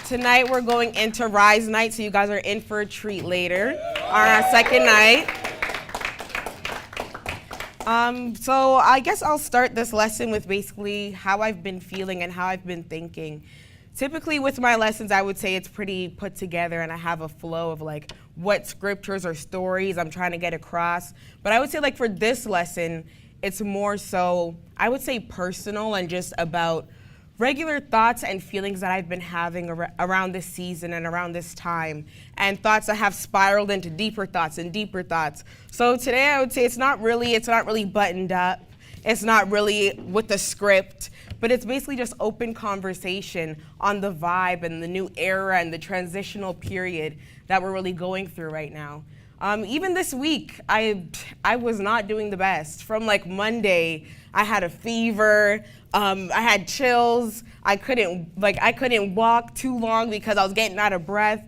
Tonight we're going into Rise Night, so you guys are in for a treat later on our second night. So I guess I'll start this lesson with basically how I've been feeling and how I've been thinking. Typically with my lessons, I would say it's pretty put together and I have a flow of like what scriptures or stories I'm trying to get across. But I would say like for this lesson, it's more so, I would say personal and just about regular thoughts and feelings that I've been having around this season and around this time, and thoughts that have spiraled into deeper thoughts and deeper thoughts. So today I would say it's not really buttoned up. It's not really with the script, but it's basically just open conversation on the vibe and the new era and the transitional period that we're really going through right now. Even this week, I was not doing the best. From like Monday, I had a fever, I had chills, I couldn't walk too long because I was getting out of breath.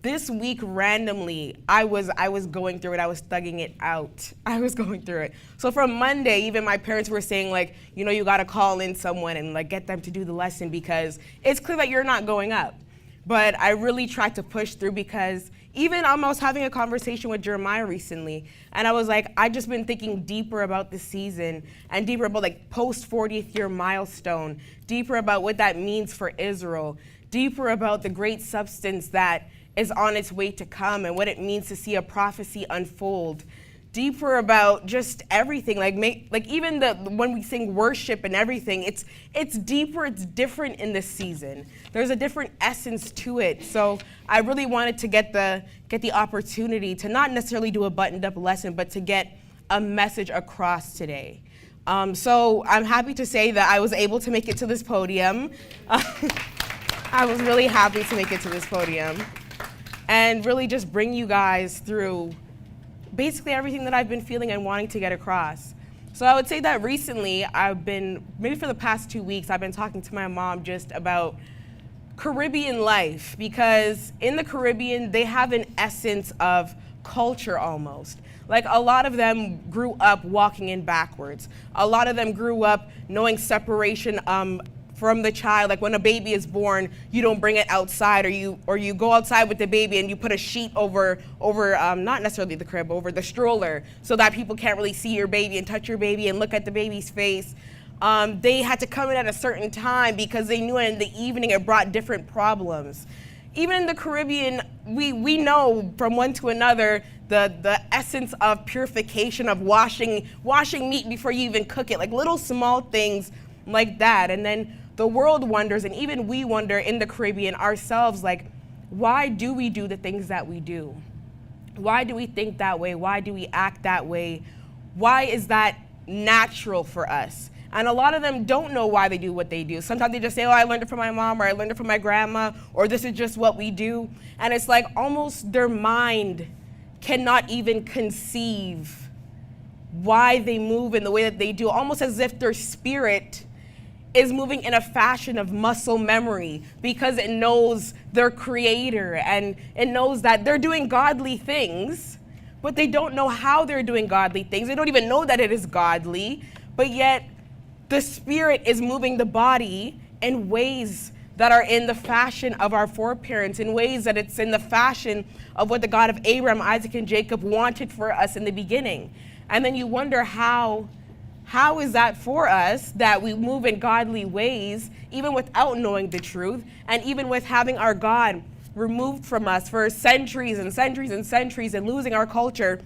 This week, randomly, I was going through it. I was thugging it out. I was going through it. So from Monday, even my parents were saying like, you know, you gotta call in someone and like get them to do the lesson because it's clear that you're not going up. But I really tried to push through because even I was having a conversation with Jeremiah recently, and I was like, I've just been thinking deeper about the season and deeper about like post 40th year milestone, deeper about what that means for Israel, deeper about the great substance that is on its way to come and what it means to see a prophecy unfold, deeper about just everything, like even when we sing worship and everything, it's deeper, it's different in this season. There's a different essence to it. So I really wanted to get the opportunity to not necessarily do a buttoned up lesson, but to get a message across today. So I'm happy to say that I was able to make it to this podium. I was really happy to make it to this podium and really just bring you guys through basically everything that I've been feeling and wanting to get across. So I would say that recently maybe for the past 2 weeks, I've been talking to my mom just about Caribbean life, because in the Caribbean, they have an essence of culture almost. Like a lot of them grew up walking in backwards. A lot of them grew up knowing separation from the child. Like when a baby is born, you don't bring it outside, or you go outside with the baby and you put a sheet over not necessarily the crib, over the stroller, so that people can't really see your baby and touch your baby and look at the baby's face. They had to come in at a certain time because they knew in the evening it brought different problems. Even in the Caribbean, we know from one to another the essence of purification, of washing meat before you even cook it, like little small things like that. And then the world wonders, and even we wonder in the Caribbean ourselves, like, why do we do the things that we do? Why do we think that way? Why do we act that way? Why is that natural for us? And a lot of them don't know why they do what they do. Sometimes they just say, oh, I learned it from my mom, or I learned it from my grandma, or this is just what we do. And it's like almost their mind cannot even conceive why they move in the way that they do, almost as if their spirit is moving in a fashion of muscle memory, because it knows their creator and it knows that they're doing godly things, but they don't know how they're doing godly things. They don't even know that it is godly, but yet the spirit is moving the body in ways that are in the fashion of our foreparents, in ways that it's in the fashion of what the God of Abraham, Isaac, and Jacob wanted for us in the beginning. And then you wonder how is that for us, that we move in godly ways, even without knowing the truth, and even with having our God removed from us for centuries and centuries and centuries and losing our culture,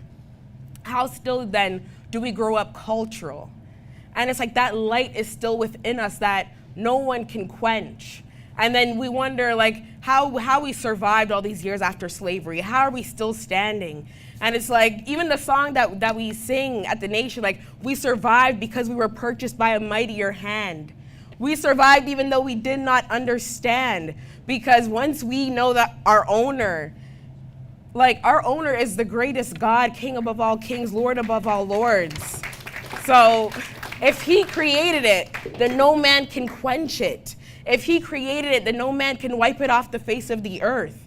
how still then do we grow up cultural? And it's like that light is still within us that no one can quench. And then we wonder like how we survived all these years after slavery. How are we still standing? And it's like, even the song that we sing at the nation, like, we survived because we were purchased by a mightier hand. We survived even though we did not understand, because once we know that our owner is the greatest God, King above all kings, Lord above all lords. So if he created it, then no man can quench it. If he created it, then no man can wipe it off the face of the earth.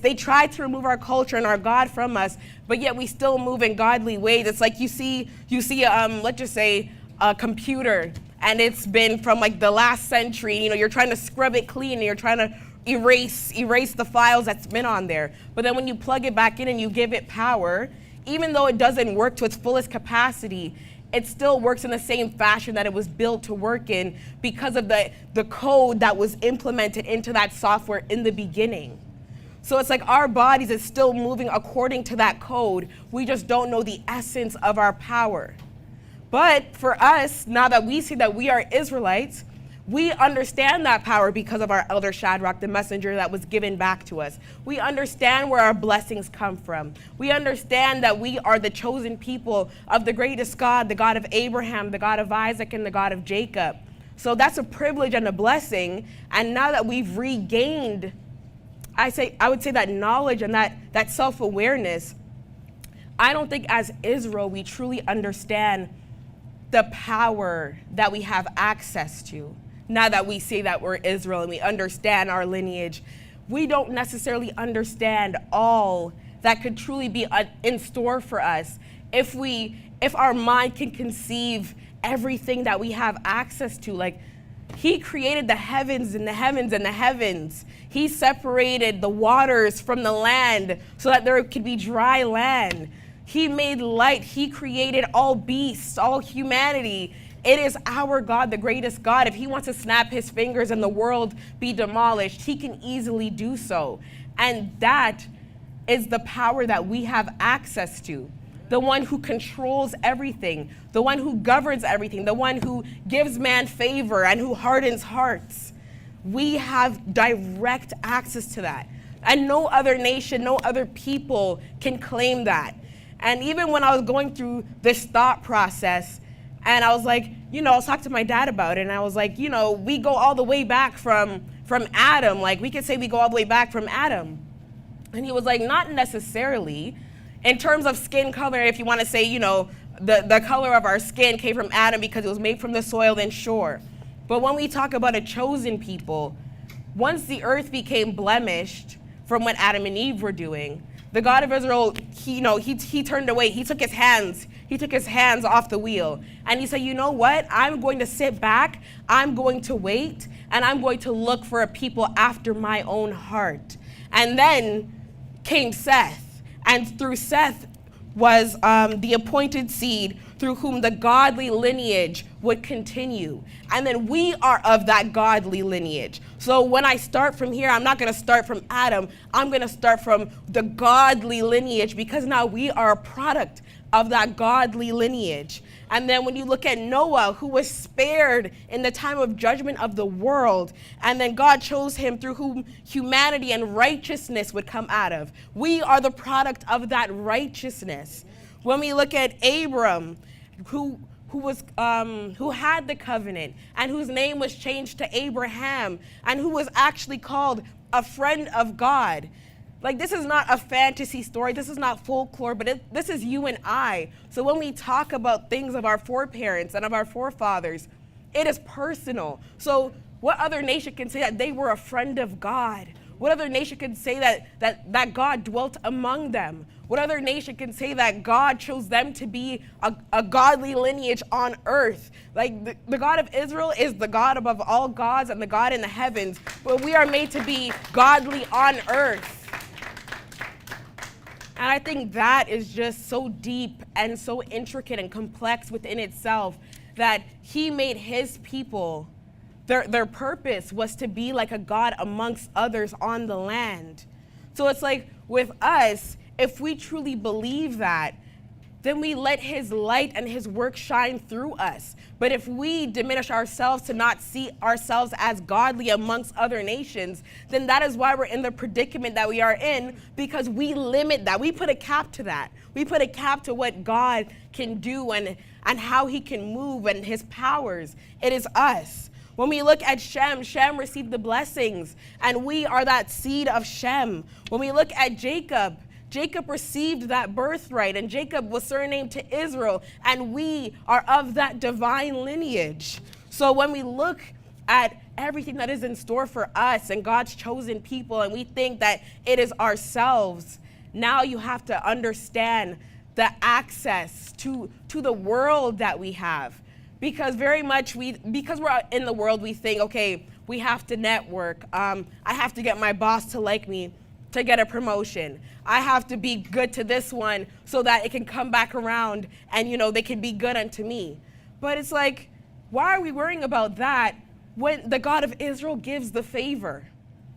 They try to remove our culture and our God from us, but yet we still move in godly ways. It's like you see, let's just say a computer, and it's been from like the last century, you're trying to scrub it clean, and you're trying to erase the files that's been on there. But then when you plug it back in and you give it power, even though it doesn't work to its fullest capacity, it still works in the same fashion that it was built to work in because of the code that was implemented into that software in the beginning. So it's like our bodies is still moving according to that code. We just don't know the essence of our power. But for us, now that we see that we are Israelites, we understand that power because of our elder Shadrach, the messenger that was given back to us. We understand where our blessings come from. We understand that we are the chosen people of the greatest God, the God of Abraham, the God of Isaac, and the God of Jacob. So that's a privilege and a blessing. And now that we've regained, I would say that knowledge and that self-awareness, I don't think as Israel we truly understand the power that we have access to. Now that we say that we're Israel and we understand our lineage, we don't necessarily understand all that could truly be in store for us if our mind can conceive everything that we have access to. Like, he created the heavens and the heavens and the heavens. He separated the waters from the land so that there could be dry land. He made light. He created all beasts, all humanity. It is our God, the greatest God. If he wants to snap his fingers and the world be demolished, he can easily do so. And that is the power that we have access to. The one who controls everything, the one who governs everything, the one who gives man favor and who hardens hearts. We have direct access to that. And no other nation, no other people can claim that. And even when I was going through this thought process, and I was like, I was talking to my dad about it, and I was like, we go all the way back from Adam. Like, we could say we go all the way back from Adam. And he was like, not necessarily. In terms of skin color, if you want to say, the color of our skin came from Adam because it was made from the soil, then sure. But when we talk about a chosen people, once the earth became blemished from what Adam and Eve were doing, the God of Israel, he turned away. He took his hands off the wheel. And he said, you know what? I'm going to sit back. I'm going to wait. And I'm going to look for a people after my own heart. And then came Seth. And through Seth was the appointed seed through whom the godly lineage would continue. And then we are of that godly lineage. So when I start from here, I'm not going to start from Adam. I'm going to start from the godly lineage because now we are a product of that godly lineage. And then when you look at Noah, who was spared in the time of judgment of the world, and then God chose him through whom humanity and righteousness would come out of. We are the product of that righteousness. When we look at Abram, who had the covenant and whose name was changed to Abraham and who was actually called a friend of God. Like, this is not a fantasy story. This is not folklore, but this is you and I. So when we talk about things of our foreparents and of our forefathers, it is personal. So what other nation can say that they were a friend of God? What other nation can say that God dwelt among them? What other nation can say that God chose them to be a godly lineage on earth? Like, the God of Israel is the God above all gods and the God in the heavens, but we are made to be godly on earth. And I think that is just so deep and so intricate and complex within itself that he made his people, their purpose was to be like a God amongst others on the land. So it's like with us, if we truly believe that, then we let his light and his work shine through us. But if we diminish ourselves to not see ourselves as godly amongst other nations, then that is why we're in the predicament that we are in, because we limit that. We put a cap to that. We put a cap to what God can do and how he can move and his powers. It is us. When we look at Shem received the blessings, and we are that seed of Shem. When we look at Jacob received that birthright, and Jacob was surnamed to Israel, and we are of that divine lineage. So when we look at everything that is in store for us and God's chosen people, and we think that it is ourselves, now you have to understand the access to the world that we have. Because very much because we're in the world, we think, okay, We have to network. I have to get my boss to like me to get a promotion. I have to be good to this one so that it can come back around and, they can be good unto me. But it's like, why are we worrying about that when the God of Israel gives the favor?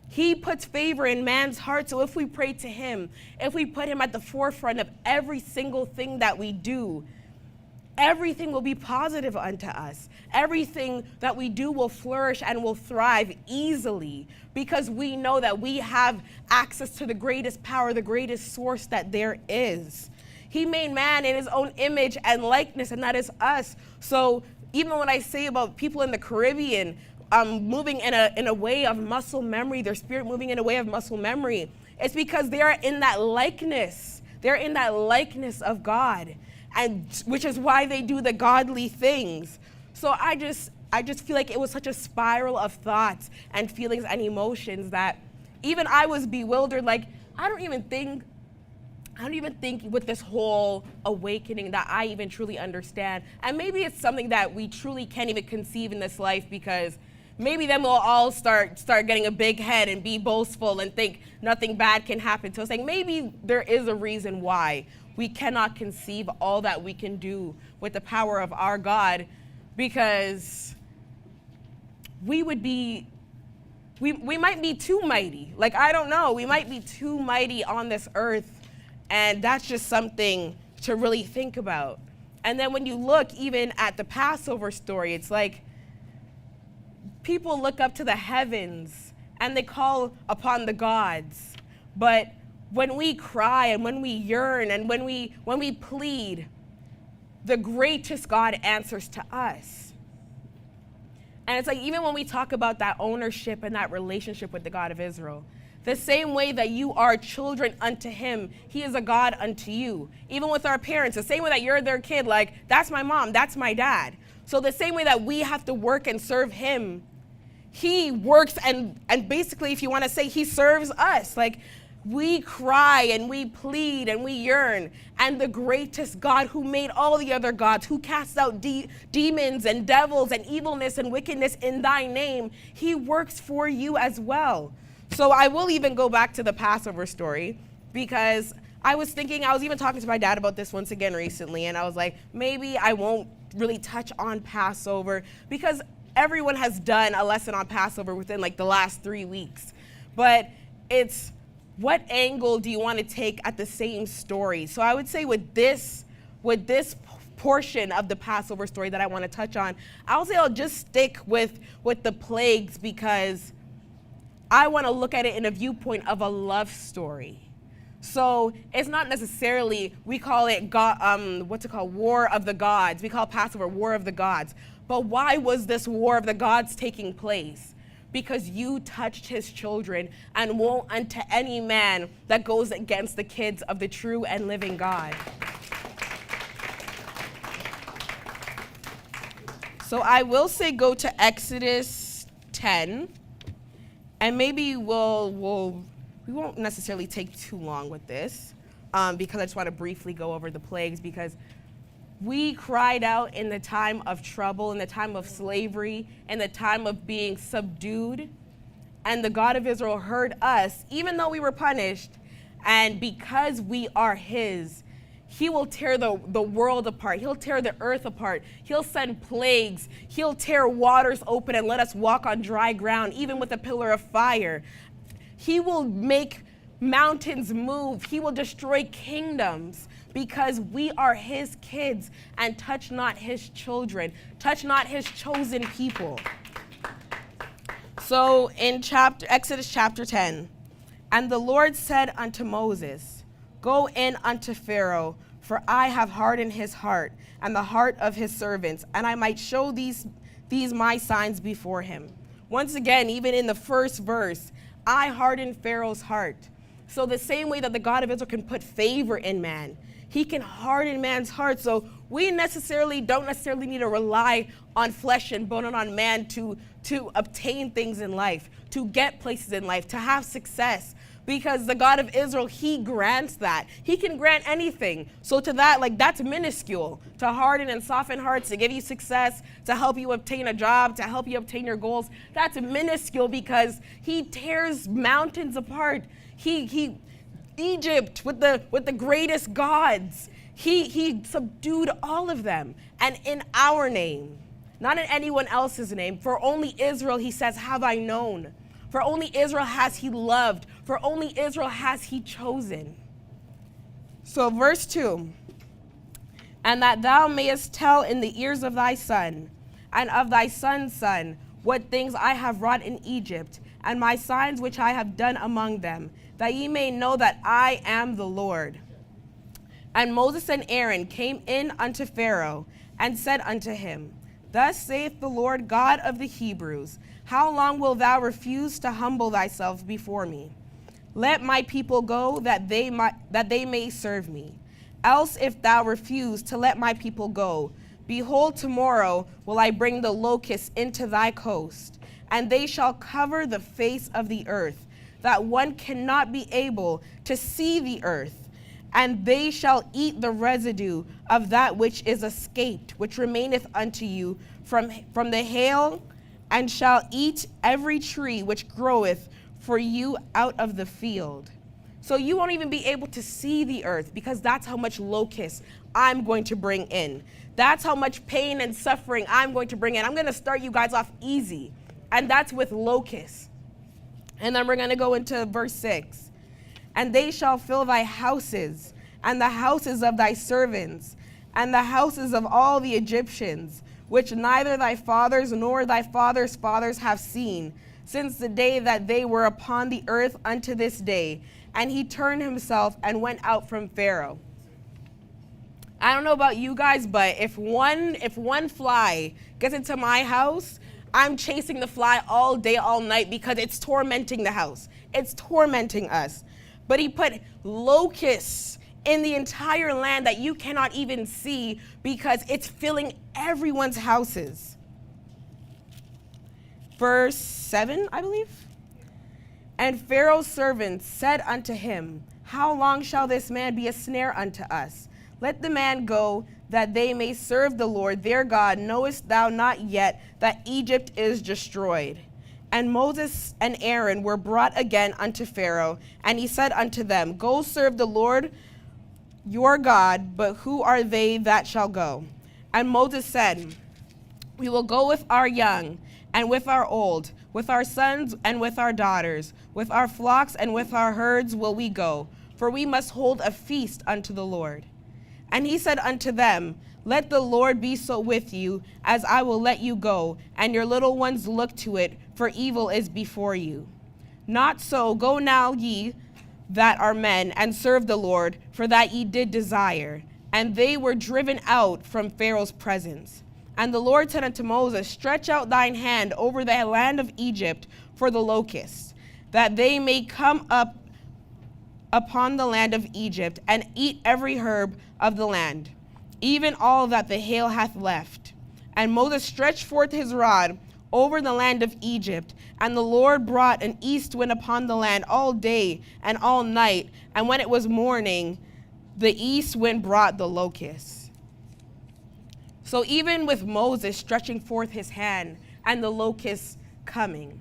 He puts favor in man's heart. So if we pray to him, if we put him at the forefront of every single thing that we do, everything will be positive unto us. Everything that we do will flourish and will thrive easily because we know that we have access to the greatest power, the greatest source that there is. He made man in his own image and likeness, and that is us. So even when I say about people in the Caribbean moving in a way of muscle memory, their spirit moving in a way of muscle memory, it's because they are in that likeness. They're in that likeness of God, and which is why they do the godly things. So I just feel like it was such a spiral of thoughts and feelings and emotions that even I was bewildered. Like, I don't even think with this whole awakening that I even truly understand. And maybe it's something that we truly can't even conceive in this life, because maybe then we'll all start getting a big head and be boastful and think nothing bad can happen to us. Like, maybe there is a reason why we cannot conceive all that we can do with the power of our God, because we might be too mighty. Like, I don't know, we might be too mighty on this earth. And that's just something to really think about. And then when you look even at the Passover story, it's like people look up to the heavens and they call upon the gods. But when we cry and when we yearn and when we plead, the greatest God answers to us. And it's like, even when we talk about that ownership and that relationship with the God of Israel, the same way that you are children unto him, he is a God unto you. Even with our parents, the same way that you're their kid, like, that's my mom, that's my dad. So the same way that we have to work and serve him, he works and basically, if you want to say, he serves us. Like, we cry and we plead and we yearn. And the greatest God who made all the other gods, who casts out demons and devils and evilness and wickedness in thy name, he works for you as well. So I will even go back to the Passover story, because I was even talking to my dad about this once again recently, and I was like, maybe I won't really touch on Passover, because everyone has done a lesson on Passover within like the last 3 weeks. But it's, what angle do you want to take at the same story? So I would say with this portion of the Passover story that I want to touch on, I'll just stick with the plagues, because I want to look at it in a viewpoint of a love story. So it's not necessarily, we call it War of the Gods. We call Passover War of the Gods. But why was this War of the Gods taking place? Because you touched his children, and woe unto any man that goes against the kids of the true and living God. So I will say go to Exodus 10. And maybe we won't necessarily take too long with this, because I just want to briefly go over the plagues, because we cried out in the time of trouble, in the time of slavery, in the time of being subdued, and the God of Israel heard us, even though we were punished, and because we are his, he will tear the world apart. He'll tear the earth apart. He'll send plagues. He'll tear waters open and let us walk on dry ground, even with a pillar of fire. He will make mountains move. He will destroy kingdoms, because we are his kids, and touch not his children. Touch not his chosen people. So in Exodus chapter 10, and the Lord said unto Moses, go in unto Pharaoh, for I have hardened his heart and the heart of his servants, and I might show these my signs before him. Once again, even in the first verse, I hardened Pharaoh's heart. So the same way that the God of Israel can put favor in man, he can harden man's heart. So we don't necessarily need to rely on flesh and bone and on man to obtain things in life, to get places in life, to have success. because the God of Israel, he grants that. He can grant anything. So to that, like, that's minuscule, to harden and soften hearts, to give you success, to help you obtain a job, to help you obtain your goals. That's minuscule because he tears mountains apart. Egypt with the greatest gods, he subdued all of them. And in our name, not in anyone else's name, for only Israel, he says, have I known. For only Israel has he loved. For only Israel has he chosen. So verse 2, and that thou mayest tell in the ears of thy son, and of thy son's son, what things I have wrought in Egypt, and my signs which I have done among them, that ye may know that I am the Lord. And Moses and Aaron came in unto Pharaoh, and said unto him, Thus saith the Lord God of the Hebrews, how long wilt thou refuse to humble thyself before me? Let my people go, that they may serve me. Else if thou refuse to let my people go, behold, tomorrow will I bring the locusts into thy coast, and they shall cover the face of the earth, that one cannot be able to see the earth. And they shall eat the residue of that which is escaped, which remaineth unto you from the hail, and shall eat every tree which groweth for you out of the field. So you won't even be able to see the earth, because that's how much locusts I'm going to bring in. That's how much pain and suffering I'm going to bring in. I'm going to start you guys off easy, and that's with locusts. And then we're going to go into verse 6. And they shall fill thy houses, and the houses of thy servants, and the houses of all the Egyptians, which neither thy fathers nor thy fathers' fathers have seen, since the day that they were upon the earth unto this day. And he turned himself and went out from Pharaoh. I don't know about you guys, but if one fly gets into my house, I'm chasing the fly all day, all night, because it's tormenting the house. It's tormenting us. But he put locusts in the entire land that you cannot even see, because it's filling everyone's houses. Verse 7, I believe. And Pharaoh's servants said unto him, How long shall this man be a snare unto us? Let the man go, that they may serve the Lord their God. Knowest thou not yet that Egypt is destroyed? And Moses and Aaron were brought again unto Pharaoh, and he said unto them, Go serve the Lord your God, but who are they that shall go? And Moses said, We will go with our young, and with our old, with our sons and with our daughters, with our flocks and with our herds will we go, for we must hold a feast unto the Lord. And he said unto them, Let the Lord be so with you, as I will let you go, and your little ones look to it, for evil is before you. Not so, go now ye that are men, and serve the Lord, for that ye did desire. And they were driven out from Pharaoh's presence. And the Lord said unto Moses, Stretch out thine hand over the land of Egypt for the locusts, that they may come up upon the land of Egypt, and eat every herb of the land, even all that the hail hath left. And Moses stretched forth his rod over the land of Egypt, and the Lord brought an east wind upon the land all day and all night, and when it was morning, the east wind brought the locusts. So even with Moses stretching forth his hand and the locusts coming,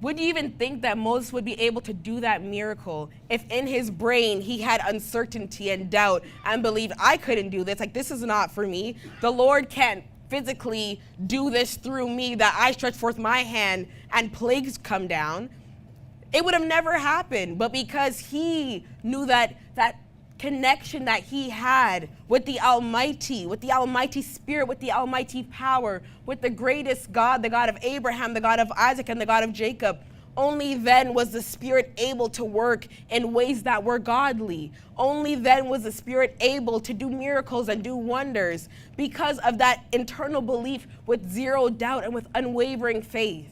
would you even think that Moses would be able to do that miracle if in his brain he had uncertainty and doubt and believed, I couldn't do this, like this is not for me. The Lord can't physically do this through me, that I stretch forth my hand and plagues come down. It would have never happened, but because he knew that connection that he had with the Almighty Spirit, with the Almighty power, with the greatest God, the God of Abraham, the God of Isaac, and the God of Jacob, only then was the Spirit able to work in ways that were godly. Only then was the Spirit able to do miracles and do wonders, because of that internal belief with zero doubt and with unwavering faith.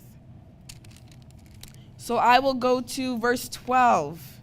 So I will go to verse 12.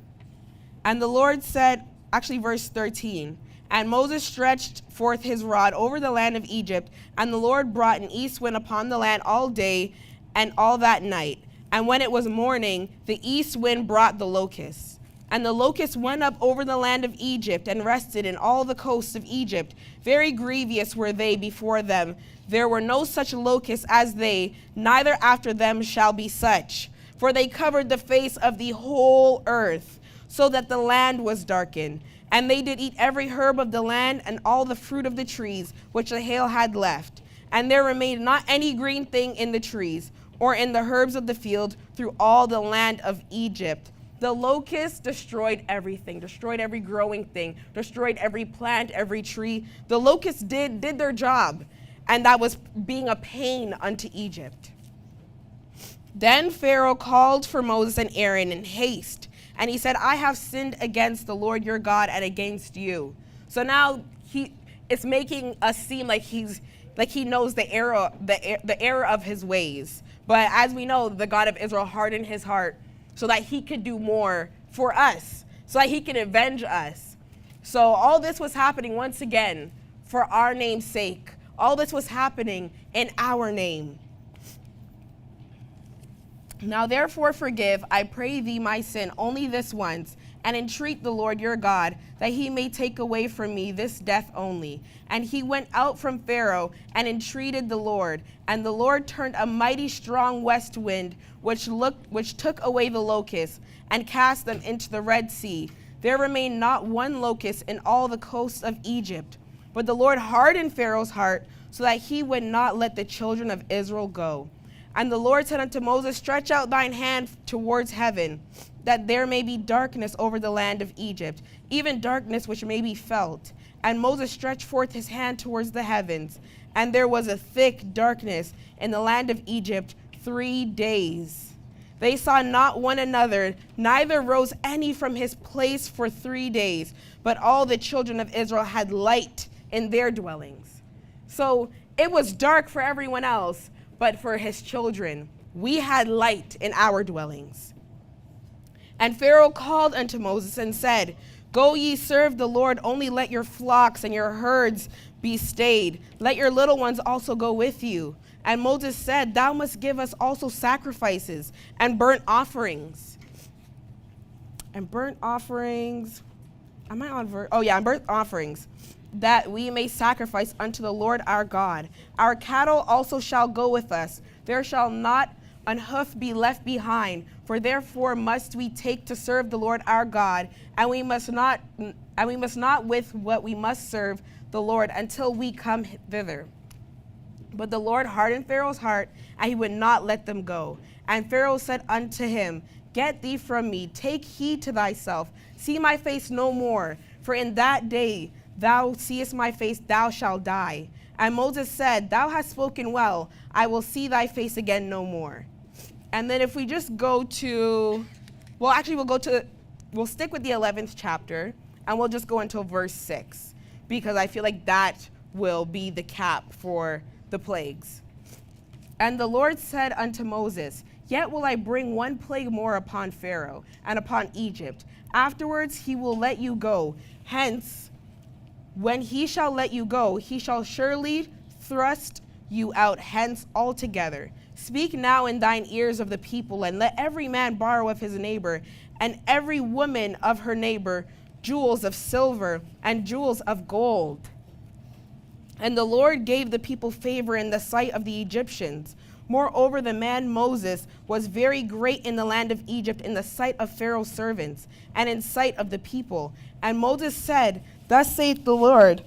And the Lord said, verse 13. And Moses stretched forth his rod over the land of Egypt, and the Lord brought an east wind upon the land all day and all that night. And when it was morning, the east wind brought the locusts. And the locusts went up over the land of Egypt and rested in all the coasts of Egypt. Very grievous were they before them. There were no such locusts as they, neither after them shall be such. For they covered the face of the whole earth, so that the land was darkened. And they did eat every herb of the land and all the fruit of the trees which the hail had left. And there remained not any green thing in the trees, or in the herbs of the field through all the land of Egypt. The locusts destroyed everything, destroyed every growing thing, destroyed every plant, every tree. The locusts did their job, and that was being a pain unto Egypt. Then Pharaoh called for Moses and Aaron in haste, and he said, I have sinned against the Lord your God and against you. So now it's making us seem like he knows the error of his ways. But as we know, the God of Israel hardened his heart so that he could do more for us, so that he can avenge us. So all this was happening once again for our name's sake. All this was happening in our name. Now therefore forgive, I pray thee, my sin only this once, and entreat the Lord your God, that he may take away from me this death only. And he went out from Pharaoh and entreated the Lord. And the Lord turned a mighty strong west wind, which took away the locusts, and cast them into the Red Sea. There remained not one locust in all the coasts of Egypt. But the Lord hardened Pharaoh's heart, so that he would not let the children of Israel go. And the Lord said unto Moses, stretch out thine hand towards heaven, that there may be darkness over the land of Egypt, even darkness which may be felt. And Moses stretched forth his hand towards the heavens, and there was a thick darkness in the land of Egypt 3 days. They saw not one another, neither rose any from his place for 3 days, but all the children of Israel had light in their dwellings. So it was dark for everyone else, but for his children, we had light in our dwellings. And Pharaoh called unto Moses and said, go ye serve the Lord, only let your flocks and your herds be stayed. Let your little ones also go with you. And Moses said, thou must give us also sacrifices and burnt offerings. And burnt offerings, am I on verse? Oh yeah, and burnt offerings, that we may sacrifice unto the Lord our God. Our cattle also shall go with us. There shall not an hoof be left behind, for therefore must we take to serve the Lord our God, and we must not with what we must serve the Lord until we come thither. But the Lord hardened Pharaoh's heart, and he would not let them go. And Pharaoh said unto him, get thee from me, take heed to thyself, see my face no more, for in that day thou seest my face, thou shalt die. And Moses said, thou hast spoken well, I will see thy face again no more. And then if we just go to, we'll stick with the 11th chapter, and we'll just go until verse 6, because I feel like that will be the cap for the plagues. And the Lord said unto Moses, yet will I bring one plague more upon Pharaoh and upon Egypt. Afterwards he will let you go. Hence, when he shall let you go, he shall surely thrust you out hence altogether. Speak now in thine ears of the people, and let every man borrow of his neighbor, and every woman of her neighbor, jewels of silver and jewels of gold. And the Lord gave the people favor in the sight of the Egyptians. Moreover, the man Moses was very great in the land of Egypt in the sight of Pharaoh's servants, and in sight of the people. And Moses said, thus saith the Lord,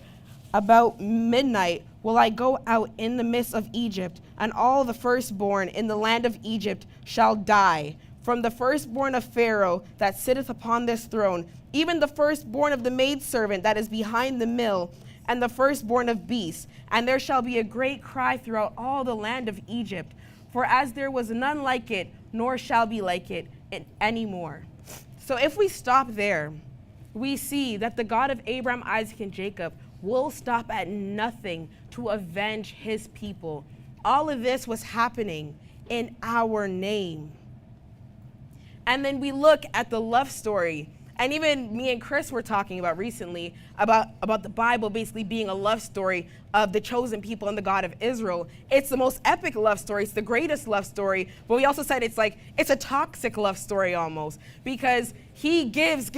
about midnight will I go out in the midst of Egypt, and all the firstborn in the land of Egypt shall die, from the firstborn of Pharaoh that sitteth upon this throne, even the firstborn of the maidservant that is behind the mill, and the firstborn of beasts. And there shall be a great cry throughout all the land of Egypt, for as there was none like it, nor shall be like it any more. So if we stop there, we see that the God of Abraham, Isaac, and Jacob will stop at nothing to avenge his people. All of this was happening in our name. And then we look at the love story And even me and Chris were talking about recently about the Bible basically being a love story of the chosen people and the God of Israel. It's the most epic love story. It's the greatest love story. But we also said it's a toxic love story almost, because he gives,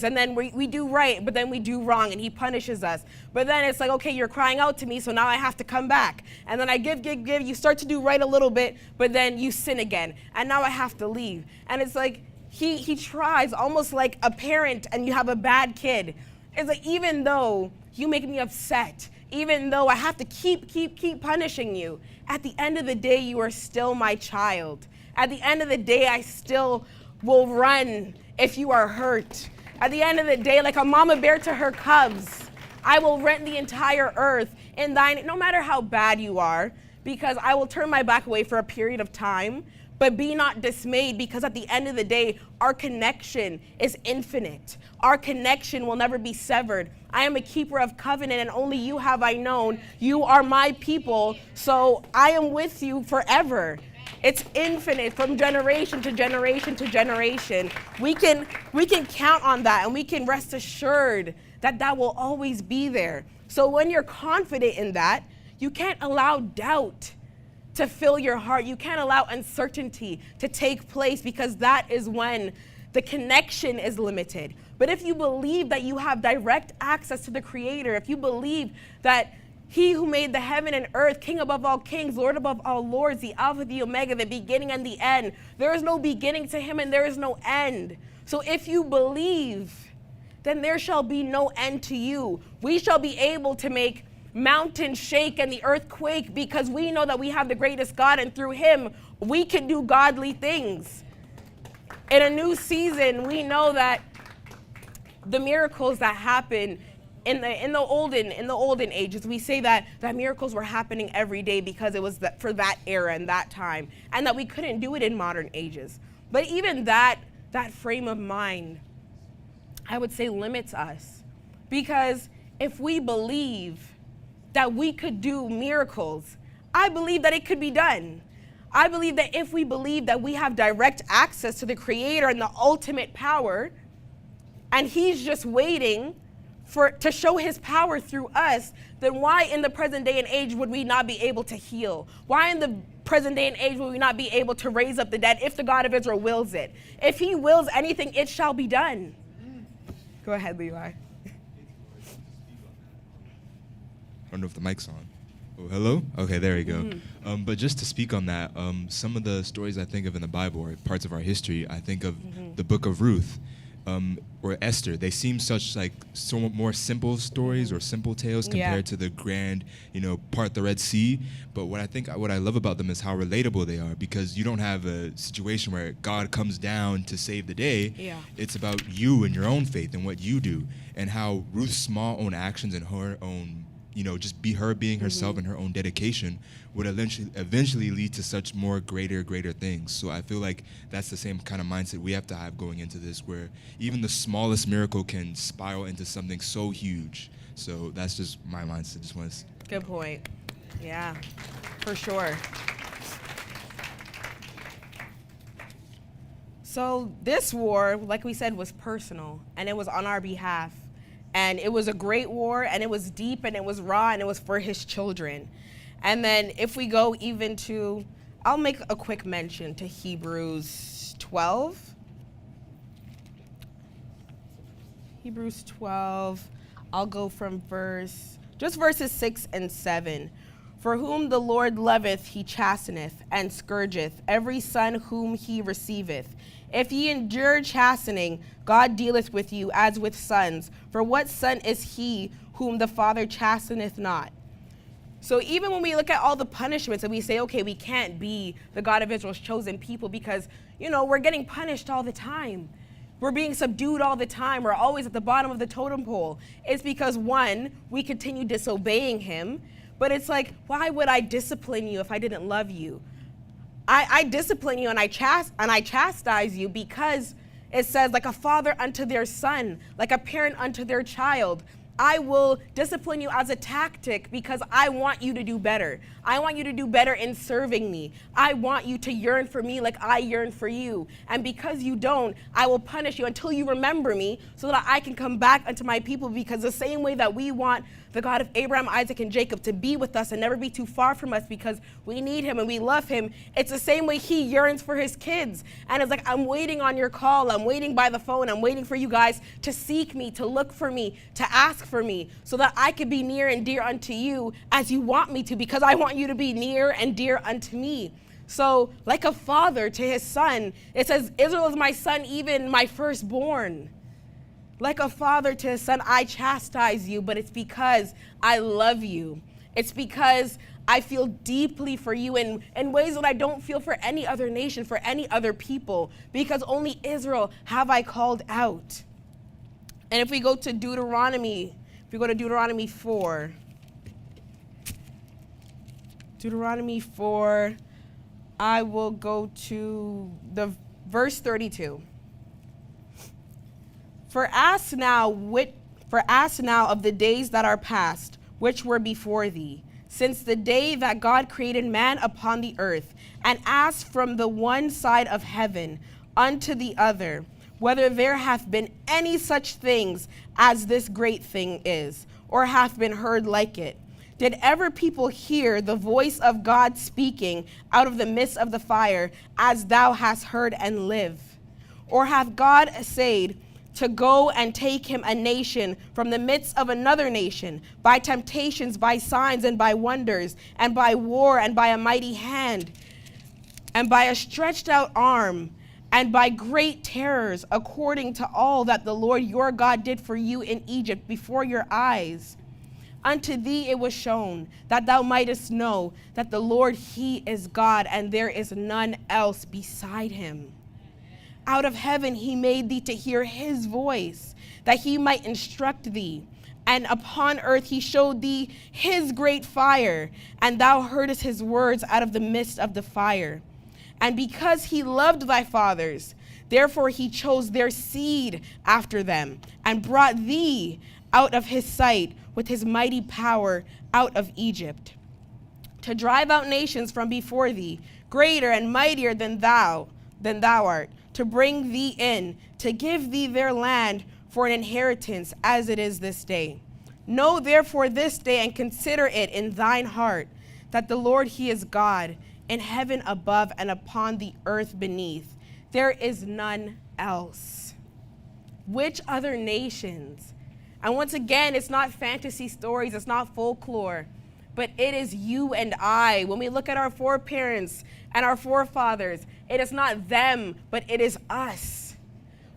and then we do right, but then we do wrong, and he punishes us. But then it's like, okay, you're crying out to me, so now I have to come back. And then I give, you start to do right a little bit, but then you sin again, and now I have to leave. And it's like, he tries almost like a parent and you have a bad kid. It's like, even though you make me upset, even though I have to keep punishing you, at the end of the day, you are still my child. At the end of the day, I still will run if you are hurt. At the end of the day, like a mama bear to her cubs, I will rent the entire earth in thine, no matter how bad you are, because I will turn my back away for a period of time. But be not dismayed, because at the end of the day, our connection is infinite. Our connection will never be severed. I am a keeper of covenant, and only you have I known. You are my people, so I am with you forever. It's infinite, from generation to generation to generation. We can count on that, and we can rest assured that that will always be there. So when you're confident in that, you can't allow doubt to fill your heart. You can't allow uncertainty to take place, because that is when the connection is limited. But if you believe that you have direct access to the Creator, if you believe that He who made the heaven and earth, King above all kings, Lord above all lords, the Alpha, the Omega, the beginning and the end, there is no beginning to Him and there is no end. So if you believe, then there shall be no end to you. We shall be able to make mountains shake and the earth quake, because we know that we have the greatest God, and through Him we can do godly things. In a new season, we know that the miracles that happen in the olden ages, we say that miracles were happening every day because it was for that era and that time, and that we couldn't do it in modern ages. But even that frame of mind, I would say, limits us, because if we believe that we could do miracles, I believe that it could be done. I believe that if we believe that we have direct access to the Creator and the ultimate power, and He's just waiting to show His power through us, then why in the present day and age would we not be able to heal? Why in the present day and age would we not be able to raise up the dead if the God of Israel wills it? If He wills anything, it shall be done. Go ahead, Levi. I don't know if the mic's on. Oh, hello? Okay, there we go. But just to speak on that, some of the stories I think of in the Bible, or parts of our history, I think of the book of Ruth or Esther. They seem such like so more simple stories or simple tales compared to the grand, part the Red Sea. But what I love about them is how relatable they are, because you don't have a situation where God comes down to save the day. Yeah. It's about you and your own faith and what you do, and how Ruth's small own actions and her own, just being herself and her own dedication would eventually lead to such more greater things. So I feel like that's the same kind of mindset we have to have going into this, where even the smallest miracle can spiral into something so huge. So that's just my mindset. Good point. Yeah, for sure. So this war, like we said, was personal, and it was on our behalf. And it was a great war, and it was deep, and it was raw, and it was for His children. And then if we go even to, I'll make a quick mention to Hebrews 12. Hebrews 12, I'll go from verses 6 and 7. For whom the Lord loveth, He chasteneth, and scourgeth every son whom He receiveth. If ye endure chastening, God dealeth with you as with sons. For what son is he whom the Father chasteneth not? So even when we look at all the punishments and we say, okay, we can't be the God of Israel's chosen people because, we're getting punished all the time. We're being subdued all the time. We're always at the bottom of the totem pole. It's because, one, we continue disobeying Him. But it's like, why would I discipline you if I didn't love you? I discipline you and I chastise you because it says, like a father unto their son, like a parent unto their child. I will discipline you as a tactic because I want you to do better. I want you to do better in serving me. I want you to yearn for me like I yearn for you. And because you don't, I will punish you until you remember me so that I can come back unto my people, because the same way that we want the God of Abraham, Isaac, and Jacob to be with us and never be too far from us because we need him and we love him, it's the same way he yearns for his kids. And it's like, I'm waiting on your call. I'm waiting by the phone. I'm waiting for you guys to seek me, to look for me, to ask for me so that I could be near and dear unto you as you want me to, because I want you to be near and dear unto me. So like a father to his son, it says, Israel is my son, even my firstborn. Like a father to his son, I chastise you, but it's because I love you. It's because I feel deeply for you in ways that I don't feel for any other nation, for any other people, because only Israel have I called out. And if we go to Deuteronomy 4, I will go to the verse 32. For ask now of the days that are past, which were before thee, since the day that God created man upon the earth, and ask from the one side of heaven unto the other, whether there hath been any such things as this great thing is, or hath been heard like it. Did ever people hear the voice of God speaking out of the midst of the fire, as thou hast heard and live? Or hath God essayed to go and take him a nation from the midst of another nation, by temptations, by signs, and by wonders, and by war, and by a mighty hand, and by a stretched out arm, and by great terrors, according to all that the Lord your God did for you in Egypt before your eyes? Unto thee it was shown, that thou mightest know that the Lord, he is God, and there is none else beside him. Out of heaven he made thee to hear his voice, that he might instruct thee. And upon earth he showed thee his great fire, and thou heardest his words out of the midst of the fire. And because he loved thy fathers, therefore he chose their seed after them, and brought thee out of his sight with his mighty power out of Egypt, to drive out nations from before thee, greater and mightier than thou art, to bring thee in, to give thee their land for an inheritance, as it is this day. Know therefore this day, and consider it in thine heart, that the Lord, he is God, in heaven above and upon the earth beneath. There is none else. Which other nations? And once again, it's not fantasy stories, it's not folklore, but it is you and I. When we look at our foreparents and our forefathers, it is not them, but it is us.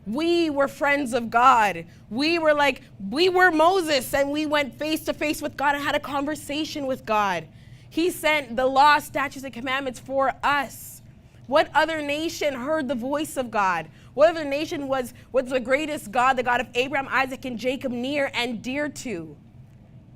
We were friends of God. We were Moses, and we went face to face with God and had a conversation with God. He sent the law, statutes, and commandments for us. What other nation heard the voice of God? What other nation was the greatest God, the God of Abraham, Isaac, and Jacob, near and dear to?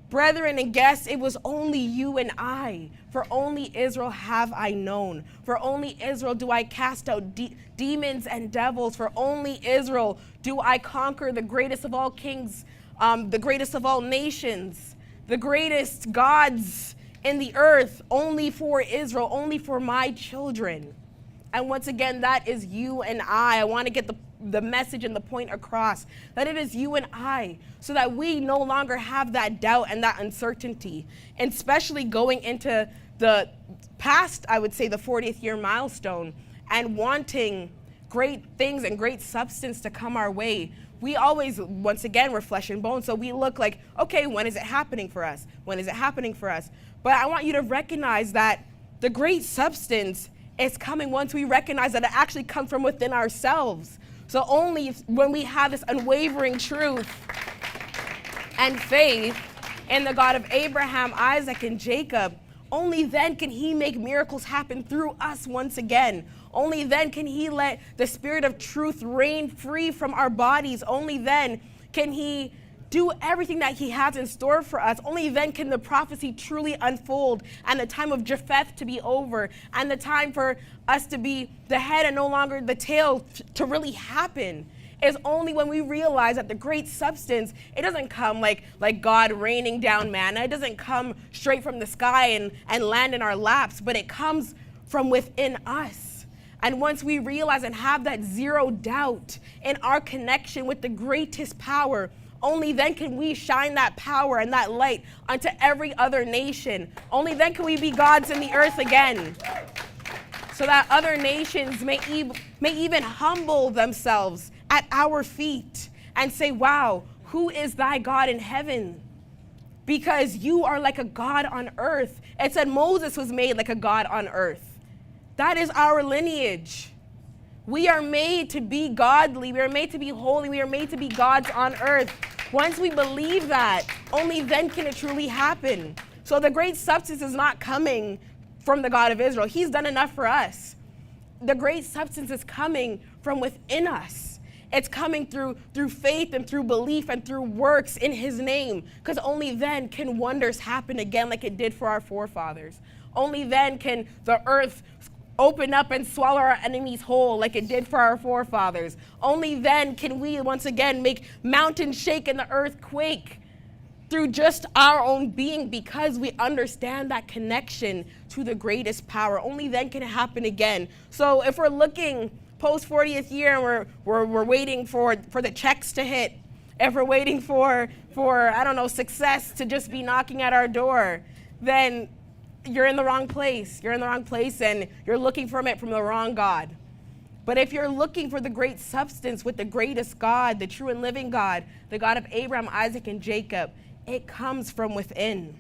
Brethren and guests, it was only you and I. For only Israel have I known. For only Israel do I cast out demons and devils. For only Israel do I conquer the greatest of all kings, the greatest of all nations, the greatest gods in the earth. Only for Israel, only for my children. And once again, that is you and I. I want to get the message and the point across, that it is you and I, so that we no longer have that doubt and that uncertainty, and especially going into the past, I would say the 40th year milestone, and wanting great things and great substance to come our way. We always, once again, we're flesh and bone, so we look like, okay, when is it happening for us? When is it happening for us? But I want you to recognize that the great substance is coming once we recognize that it actually comes from within ourselves. So only when we have this unwavering truth and faith in the God of Abraham, Isaac, and Jacob, only then can he make miracles happen through us once again. Only then can he let the spirit of truth reign free from our bodies. Only then can he do everything that he has in store for us. Only then can the prophecy truly unfold, and the time of Japheth to be over, and the time for us to be the head and no longer the tail to really happen. is only when we realize that the great substance, it doesn't come like God raining down manna. It doesn't come straight from the sky and land in our laps, but it comes from within us. And once we realize and have that zero doubt in our connection with the greatest power, only then can we shine that power and that light unto every other nation. Only then can we be gods in the earth again, so that other nations may even humble themselves at our feet and say, wow, who is thy God in heaven? Because you are like a God on earth. It said Moses was made like a God on earth. That is our lineage. We are made to be godly. We are made to be holy. We are made to be gods on earth. Once we believe that, only then can it truly happen. So the great substance is not coming from the God of Israel. He's done enough for us. The great substance is coming from within us. It's coming through faith and through belief and through works in his name, because only then can wonders happen again like it did for our forefathers. Only then can the earth open up and swallow our enemies whole like it did for our forefathers. Only then can we once again make mountains shake and the earth quake through just our own being, because we understand that connection to the greatest power. Only then can it happen again. So if we're looking post 40th year and we're waiting for the checks to hit, if we're waiting for I don't know, success to just be knocking at our door, then you're in the wrong place. You're in the wrong place and you're looking from the wrong God. But if you're looking for the great substance with the greatest God, the true and living God, the God of Abraham, Isaac, and Jacob, it comes from within.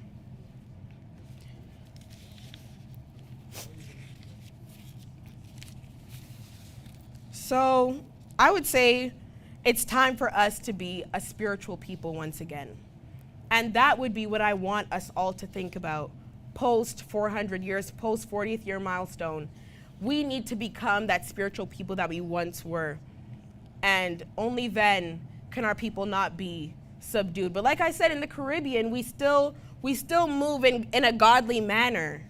So I would say it's time for us to be a spiritual people once again. And that would be what I want us all to think about. Post 400 years, post 40th year milestone, we need to become that spiritual people that we once were. And only then can our people not be subdued. But like I said, in the Caribbean, we still move in a godly manner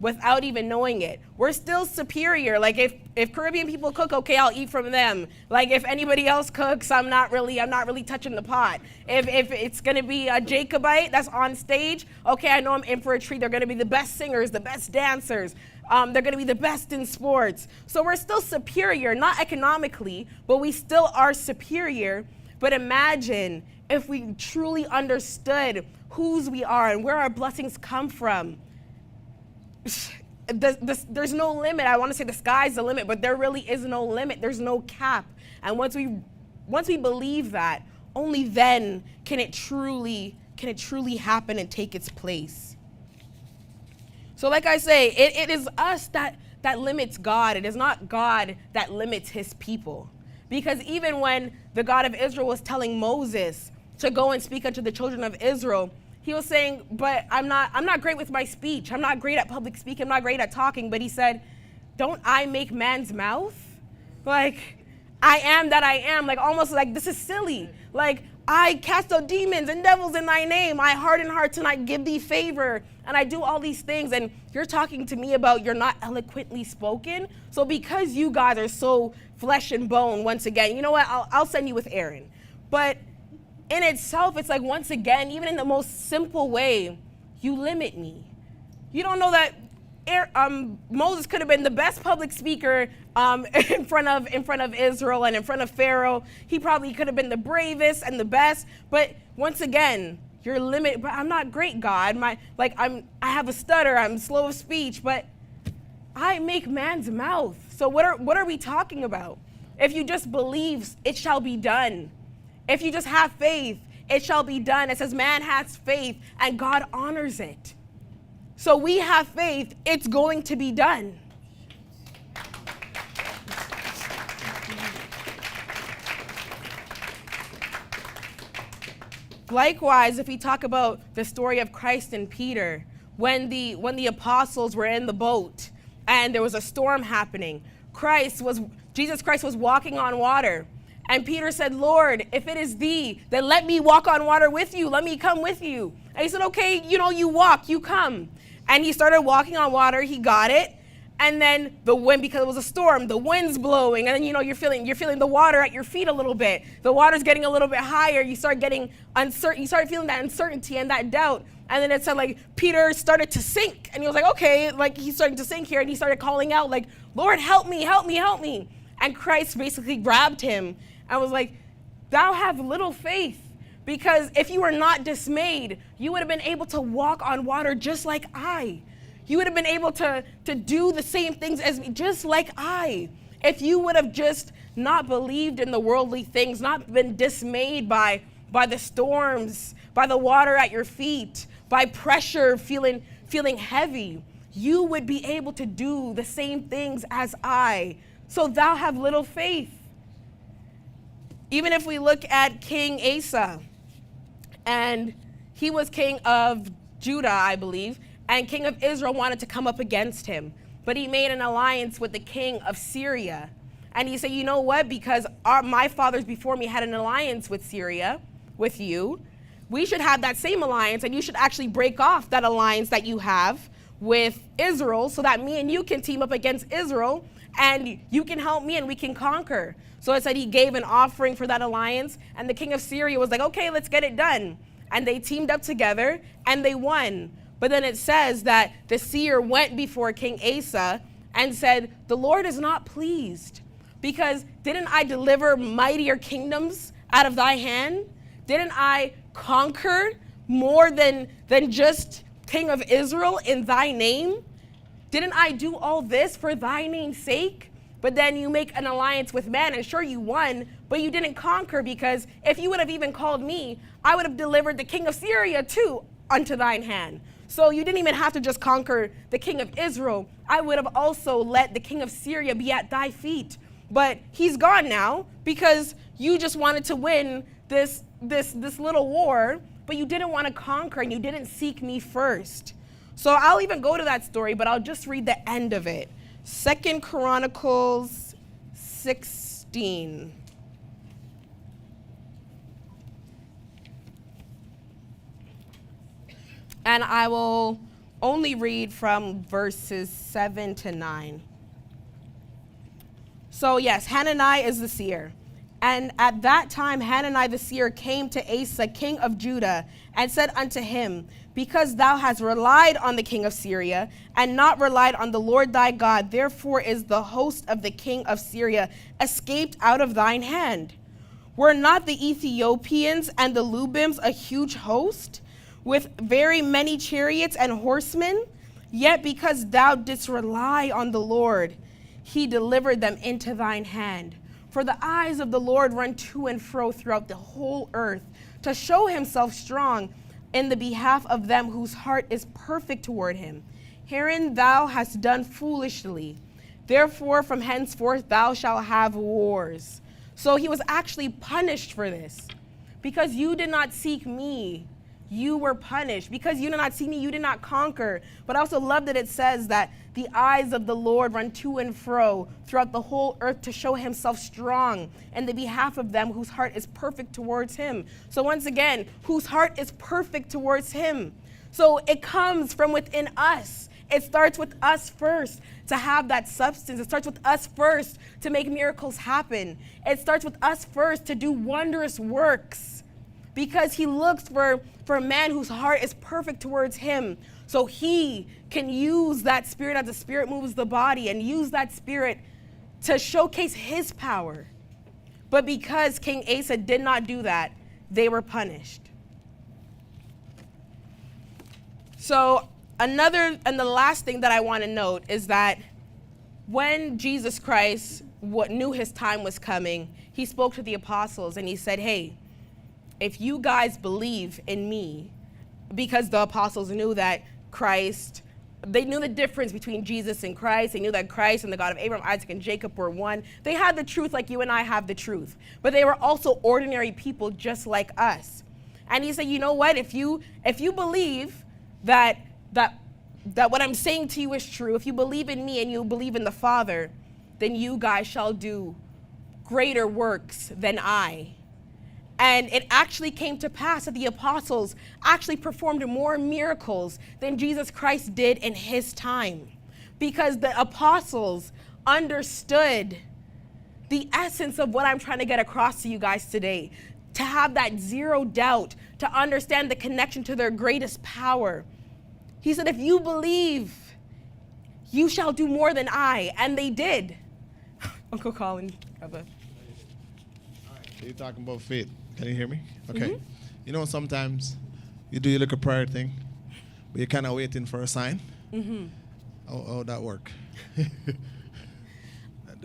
without even knowing it. We're still superior. Like if Caribbean people cook, okay, I'll eat from them. Like if anybody else cooks, I'm not really touching the pot. If it's gonna be a Jacobite that's on stage, okay, I know I'm in for a treat. They're gonna be the best singers, the best dancers. They're gonna be the best in sports. So we're still superior, not economically, but we still are superior. But imagine if we truly understood whose we are and where our blessings come from. There's no limit. I want to say the sky's the limit, but there really is no limit. There's no cap. And once we believe that, only then can it truly happen and take its place. So like I say, it is us that limits God. It is not God that limits his people. Because even when the God of Israel was telling Moses to go and speak unto the children of Israel, he was saying, but I'm not great with my speech. I'm not great at public speaking. I'm not great at talking. But he said, don't I make man's mouth? Like, I am that I am. Like, almost like, this is silly. Like, I cast out demons and devils in thy name. I harden hearts and I give thee favor. And I do all these things. And you're talking to me about you're not eloquently spoken. So because you guys are so flesh and bone, once again, you know what? I'll send you with Aaron. But in itself, it's like, once again, even in the most simple way, you limit me. You don't know that Moses could have been the best public speaker in front of Israel and in front of Pharaoh. He probably could have been the bravest and the best. But once again, you're limited. But I'm not great, God. I have a stutter. I'm slow of speech. But I make man's mouth. So what are we talking about? If you just believe, it shall be done. If you just have faith, it shall be done. It says man has faith and God honors it. So we have faith, it's going to be done. Likewise, if we talk about the story of Christ and Peter, when the apostles were in the boat and there was a storm happening, Jesus Christ was walking on water. And Peter said, Lord, if it is thee, then let me walk on water with you. Let me come with you. And he said, okay, you walk, you come. And he started walking on water. He got it. And then the wind, because it was a storm, the wind's blowing, and then you're feeling the water at your feet a little bit. The water's getting a little bit higher. You start getting uncertain. You start feeling that uncertainty and that doubt. And then it said like Peter started to sink, and he was like, okay, like he's starting to sink here, and he started calling out like, Lord, help me, help me, help me. And Christ basically grabbed him and was like, thou have little faith, because if you were not dismayed, you would have been able to walk on water just like I. You would have been able to do the same things as me, just like I. If you would have just not believed in the worldly things, not been dismayed by the storms, by the water at your feet, by pressure, feeling heavy, you would be able to do the same things as I. So thou have little faith. Even if we look at King Asa, and he was king of Judah, I believe, and king of Israel wanted to come up against him. But he made an alliance with the king of Syria. And he said, you know what? Because my fathers before me had an alliance with Syria, with you. We should have that same alliance, and you should actually break off that alliance that you have with Israel so that me and you can team up against Israel, and you can help me and we can conquer. So it said he gave an offering for that alliance, and the king of Syria was like, okay, let's get it done. And they teamed up together, and they won. But then it says that the seer went before King Asa and said, the Lord is not pleased, because didn't I deliver mightier kingdoms out of thy hand? Didn't I conquer more than just king of Israel in thy name? Didn't I do all this for thy name's sake? But then you make an alliance with man, and sure, you won, but you didn't conquer, because if you would have even called me, I would have delivered the king of Syria too unto thine hand. So you didn't even have to just conquer the king of Israel. I would have also let the king of Syria be at thy feet. But he's gone now, because you just wanted to win this little war, but you didn't want to conquer, and you didn't seek me first. So I'll even go to that story, but I'll just read the end of it. 2 Chronicles 16. And I will only read from verses 7 to 9. So yes, Hanani is the seer. And at that time, Hanani the seer came to Asa, king of Judah, and said unto him, because thou hast relied on the king of Syria, and not relied on the Lord thy God, therefore is the host of the king of Syria escaped out of thine hand. Were not the Ethiopians and the Lubims a huge host, with very many chariots and horsemen? Yet because thou didst rely on the Lord, he delivered them into thine hand. For the eyes of the Lord run to and fro throughout the whole earth, to show himself strong in the behalf of them whose heart is perfect toward him. Herein thou hast done foolishly. Therefore from henceforth thou shalt have wars. So he was actually punished for this. Because you did not seek me, you were punished. Because you did not see me, you did not conquer. But I also love that it says that the eyes of the Lord run to and fro throughout the whole earth to show himself strong in the behalf of them whose heart is perfect towards him. So once again, whose heart is perfect towards him. So it comes from within us. It starts with us first to have that substance. It starts with us first to make miracles happen. It starts with us first to do wondrous works, because he looks for a man whose heart is perfect towards him, so he can use that spirit as the spirit moves the body, and use that spirit to showcase his power. But because King Asa did not do that, they were punished. So another and the last thing that I want to note is that when Jesus Christ knew his time was coming, he spoke to the apostles and he said, hey, if you guys believe in me, because the apostles knew that Christ, they knew the difference between Jesus and Christ. They knew that Christ and the God of Abraham, Isaac, and Jacob were one. They had the truth like you and I have the truth. But they were also ordinary people just like us. And he said, you know what? If you believe that what I'm saying to you is true, if you believe in me and you believe in the Father, then you guys shall do greater works than I. And it actually came to pass that the apostles actually performed more miracles than Jesus Christ did in his time. because the apostles understood the essence of what I'm trying to get across to you guys today. To have that zero doubt, to understand the connection to their greatest power. He said, if you believe, you shall do more than I. And they did. Uncle Colin. You're talking about faith. Can you hear me? Okay. You know, sometimes you do your little prayer thing, but you're kind of waiting for a sign. How that work?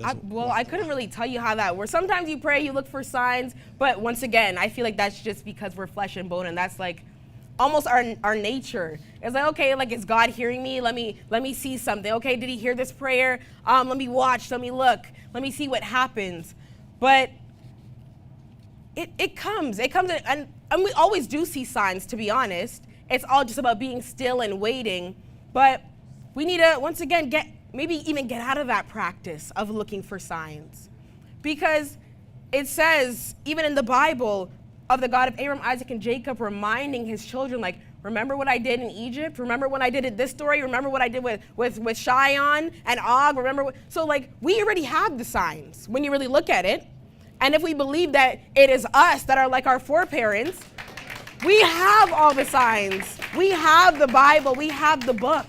I couldn't really tell you how that works. Sometimes you pray, you look for signs, but once again, I feel like that's just because we're flesh and bone, and that's like almost our nature. It's like, okay, like, is God hearing me? Let me see something. Okay, did he hear this prayer? Let me watch, let me look, let me see what happens. But it comes, and we always do see signs, to be honest. It's all just about being still and waiting. But we need to, once again, maybe even get out of that practice of looking for signs. Because it says, even in the Bible, of the God of Abraham, Isaac, and Jacob reminding his children, like, remember what I did in Egypt? Remember when I did it this story? Remember what I did with Shion and Og? So like, we already have the signs when you really look at it. And if we believe that it is us that are like our foreparents, we have all the signs. We have the Bible, we have the book.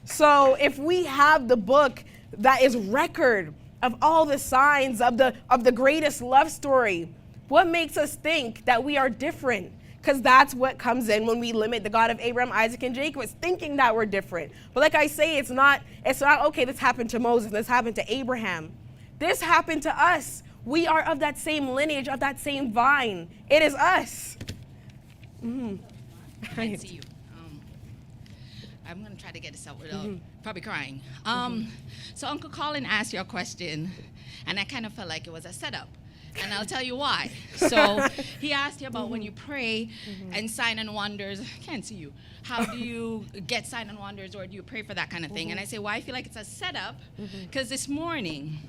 So if we have the book that is record of all the signs of the greatest love story, what makes us think that we are different? Because that's what comes in when we limit the God of Abraham, Isaac, and Jacob. It's thinking that we're different. But like I say, it's not, okay, this happened to Moses, this happened to Abraham. This happened to us. We are of that same lineage, of that same vine. It is us. I see you. I'm going to try to get this out without probably crying. So Uncle Colin asked you a question, and I kind of felt like it was a setup. And I'll tell you why. So he asked you about when you pray and sign and wonders. I can't see you. How do you get sign and wonders, or do you pray for that kind of thing? And I say, well, I feel like it's a setup, because this morning,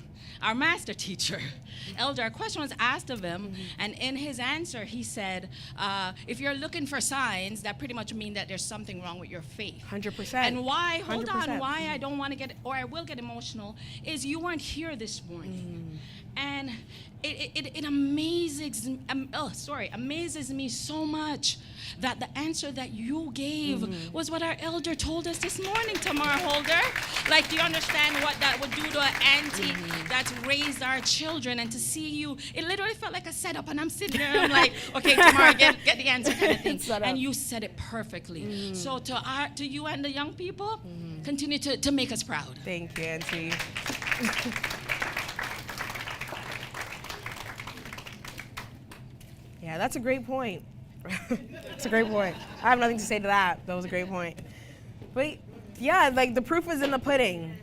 our master teacher, Elder, a question was asked of him, and in his answer, he said, if you're looking for signs, that pretty much means that there's something wrong with your faith. 100%. And why, hold 100%. on, why I don't want to get, or I will get emotional, is you weren't here this morning. And it amazes me so much that the answer that you gave was what our elder told us this morning, Tamar Holder. Like, do you understand what that would do to an auntie that's raised our children? And to see you, it literally felt like a setup. And I'm sitting there, I'm like, okay, Tamar, get the answer kind of thing. And you said it perfectly. So to you and the young people, continue to make us proud. Thank you, Auntie. Yeah, that's a great point. That's a great point. I have nothing to say to that. That was a great point. But yeah, like, the proof is in the pudding.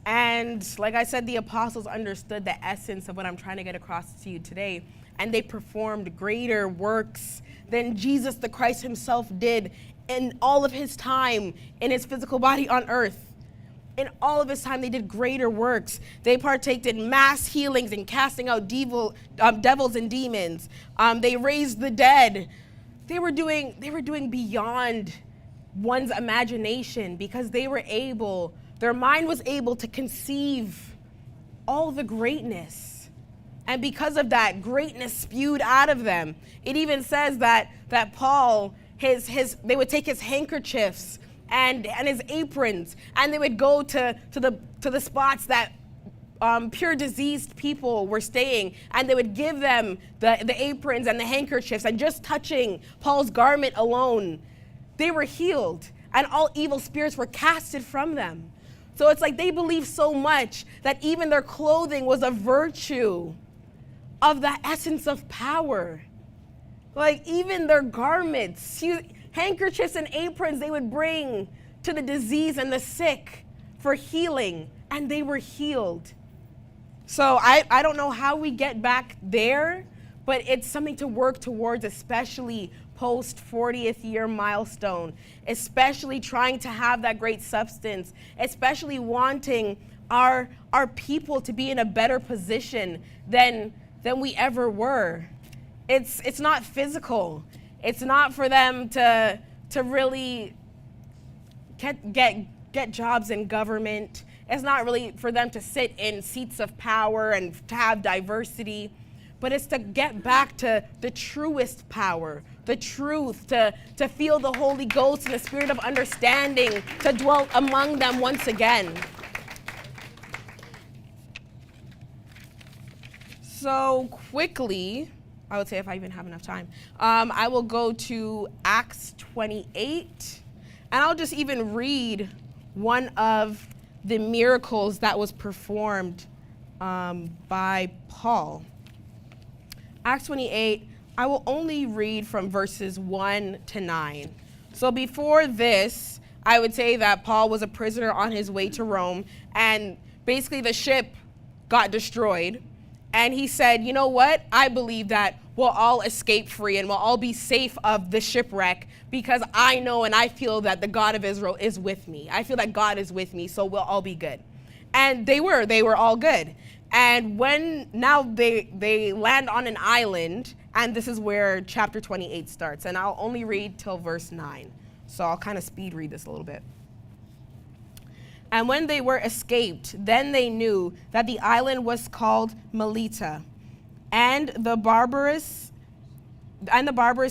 And like I said, the apostles understood the essence of what I'm trying to get across to you today. And they performed greater works than Jesus the Christ himself did in all of his time in his physical body on earth. In all of his time, they did greater works. They partaked in mass healings and casting out devils and demons. They raised the dead. They were doing beyond one's imagination, because their mind was able to conceive all the greatness. And because of that, greatness spewed out of them. It even says that Paul, they would take his handkerchiefs and his aprons, and they would go to the spots that pure diseased people were staying, and they would give them the aprons and the handkerchiefs, and just touching Paul's garment alone, they were healed, and all evil spirits were casted from them. So it's like they believed so much that even their clothing was a virtue of that essence of power. Like, even their garments, handkerchiefs and aprons, they would bring to the diseased and the sick for healing, and they were healed. So I don't know how we get back there, but it's something to work towards, especially post 40th year milestone, especially trying to have that great substance, especially wanting our people to be in a better position than we ever were. It's not physical. It's not for them to really get get jobs in government. It's not really for them to sit in seats of power and to have diversity, but it's to get back to the truest power, the truth, to feel the Holy Ghost and the spirit of understanding to dwell among them once again. So quickly, I would say if I even have enough time, I will go to Acts 28, and I'll just even read one of the miracles that was performed by Paul. Acts 28, I will only read from verses 1 to 9. So before this, I would say that Paul was a prisoner on his way to Rome, and basically the ship got destroyed. And he said, you know what? I believe that we'll all escape free and we'll all be safe of the shipwreck because I know and I feel that the God of Israel is with me. I feel that God is with me, so we'll all be good. And they were all good. And when now they land on an island, and this is where chapter 28 starts. And I'll only read till verse 9. So I'll kind of speed read this a little bit. And when they were escaped, then they knew that the island was called Melita. And the barbarous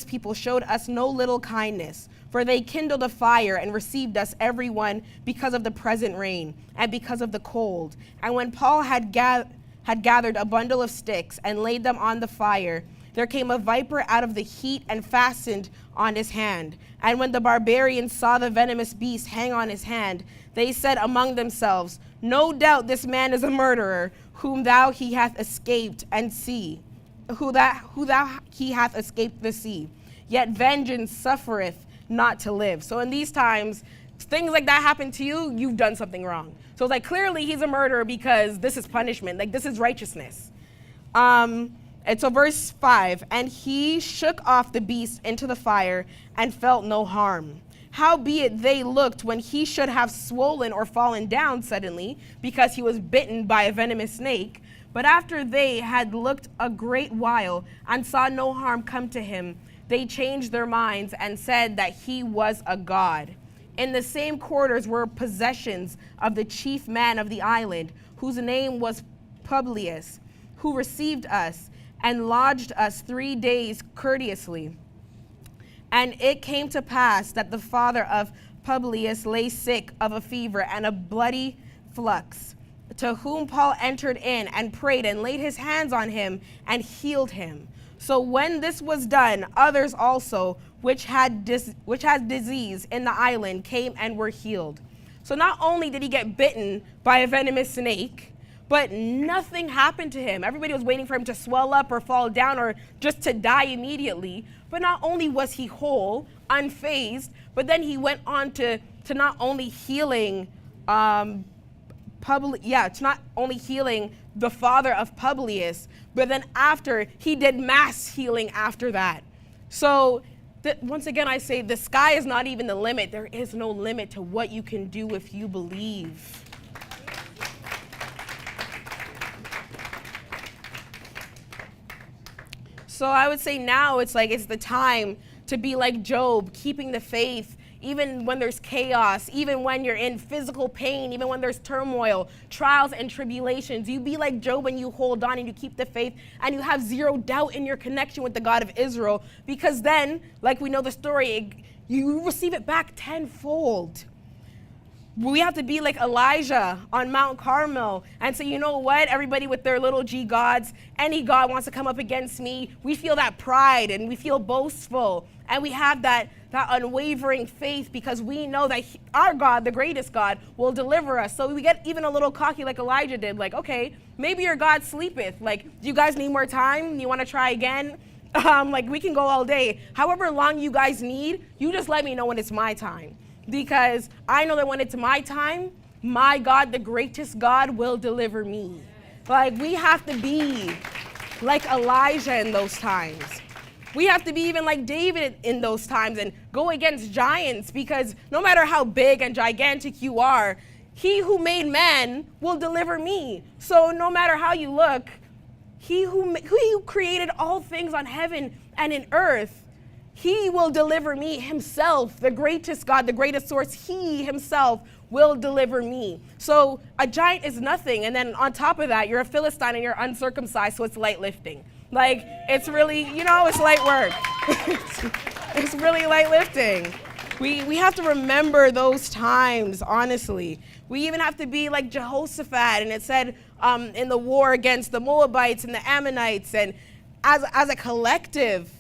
people showed us no little kindness, for they kindled a fire and received us everyone because of the present rain and because of the cold. And when Paul had gathered a bundle of sticks and laid them on the fire, there came a viper out of the heat and fastened on his hand. And when the barbarians saw the venomous beast hang on his hand, they said among themselves, no doubt this man is a murderer, whom thou he hath escaped and sea, who thou he hath escaped the sea. Yet vengeance suffereth not to live. So in these times, things like that happen to you, you've done something wrong. So it's like, clearly he's a murderer because this is punishment, like this is righteousness. And so verse 5, and he shook off the beast into the fire and felt no harm. Howbeit they looked when he should have swollen or fallen down suddenly, because he was bitten by a venomous snake. But after they had looked a great while and saw no harm come to him, they changed their minds and said that he was a god. In the same quarters were possessions of the chief man of the island, whose name was Publius, who received us and lodged us 3 days courteously. And it came to pass that the father of Publius lay sick of a fever and a bloody flux, to whom Paul entered in and prayed and laid his hands on him and healed him. So when this was done, others also, which had disease in the island, came and were healed. So not only did he get bitten by a venomous snake, but nothing happened to him. Everybody was waiting for him to swell up or fall down or just to die immediately. But not only was he whole, unfazed, but then he went on to not only healing to not only healing the father of Publius, but then after, he did mass healing after that. So once again, I say the sky is not even the limit. There is no limit to what you can do if you believe. So I would say now it's the time to be like Job, keeping the faith, even when there's chaos, even when you're in physical pain, even when there's turmoil, trials and tribulations. You be like Job and you hold on and you keep the faith and you have zero doubt in your connection with the God of Israel, because then, like we know the story, you receive it back tenfold. We have to be like Elijah on Mount Carmel and say, you know what, everybody with their little g gods, any God wants to come up against me. We feel that pride and we feel boastful, and we have that unwavering faith because we know that our God, the greatest God, will deliver us. So we get even a little cocky like Elijah did, like, okay, maybe your God sleepeth. Like, do you guys need more time? You want to try again? We can go all day. However long you guys need, you just let me know when it's my time. Because I know that when it's my time, my God, the greatest God, will deliver me. We have to be like Elijah in those times. We have to be even like David in those times and go against giants, because no matter how big and gigantic you are, he who made man will deliver me. So no matter how you look, he who created all things on heaven and in earth, He will deliver me himself, the greatest God, the greatest source. He himself will deliver me. So a giant is nothing. And then on top of that, you're a Philistine and you're uncircumcised, so it's light lifting. Like, it's really, it's light work. It's really light lifting. We have to remember those times, honestly. We even have to be like Jehoshaphat, and it said in the war against the Moabites and the Ammonites, and as a collective,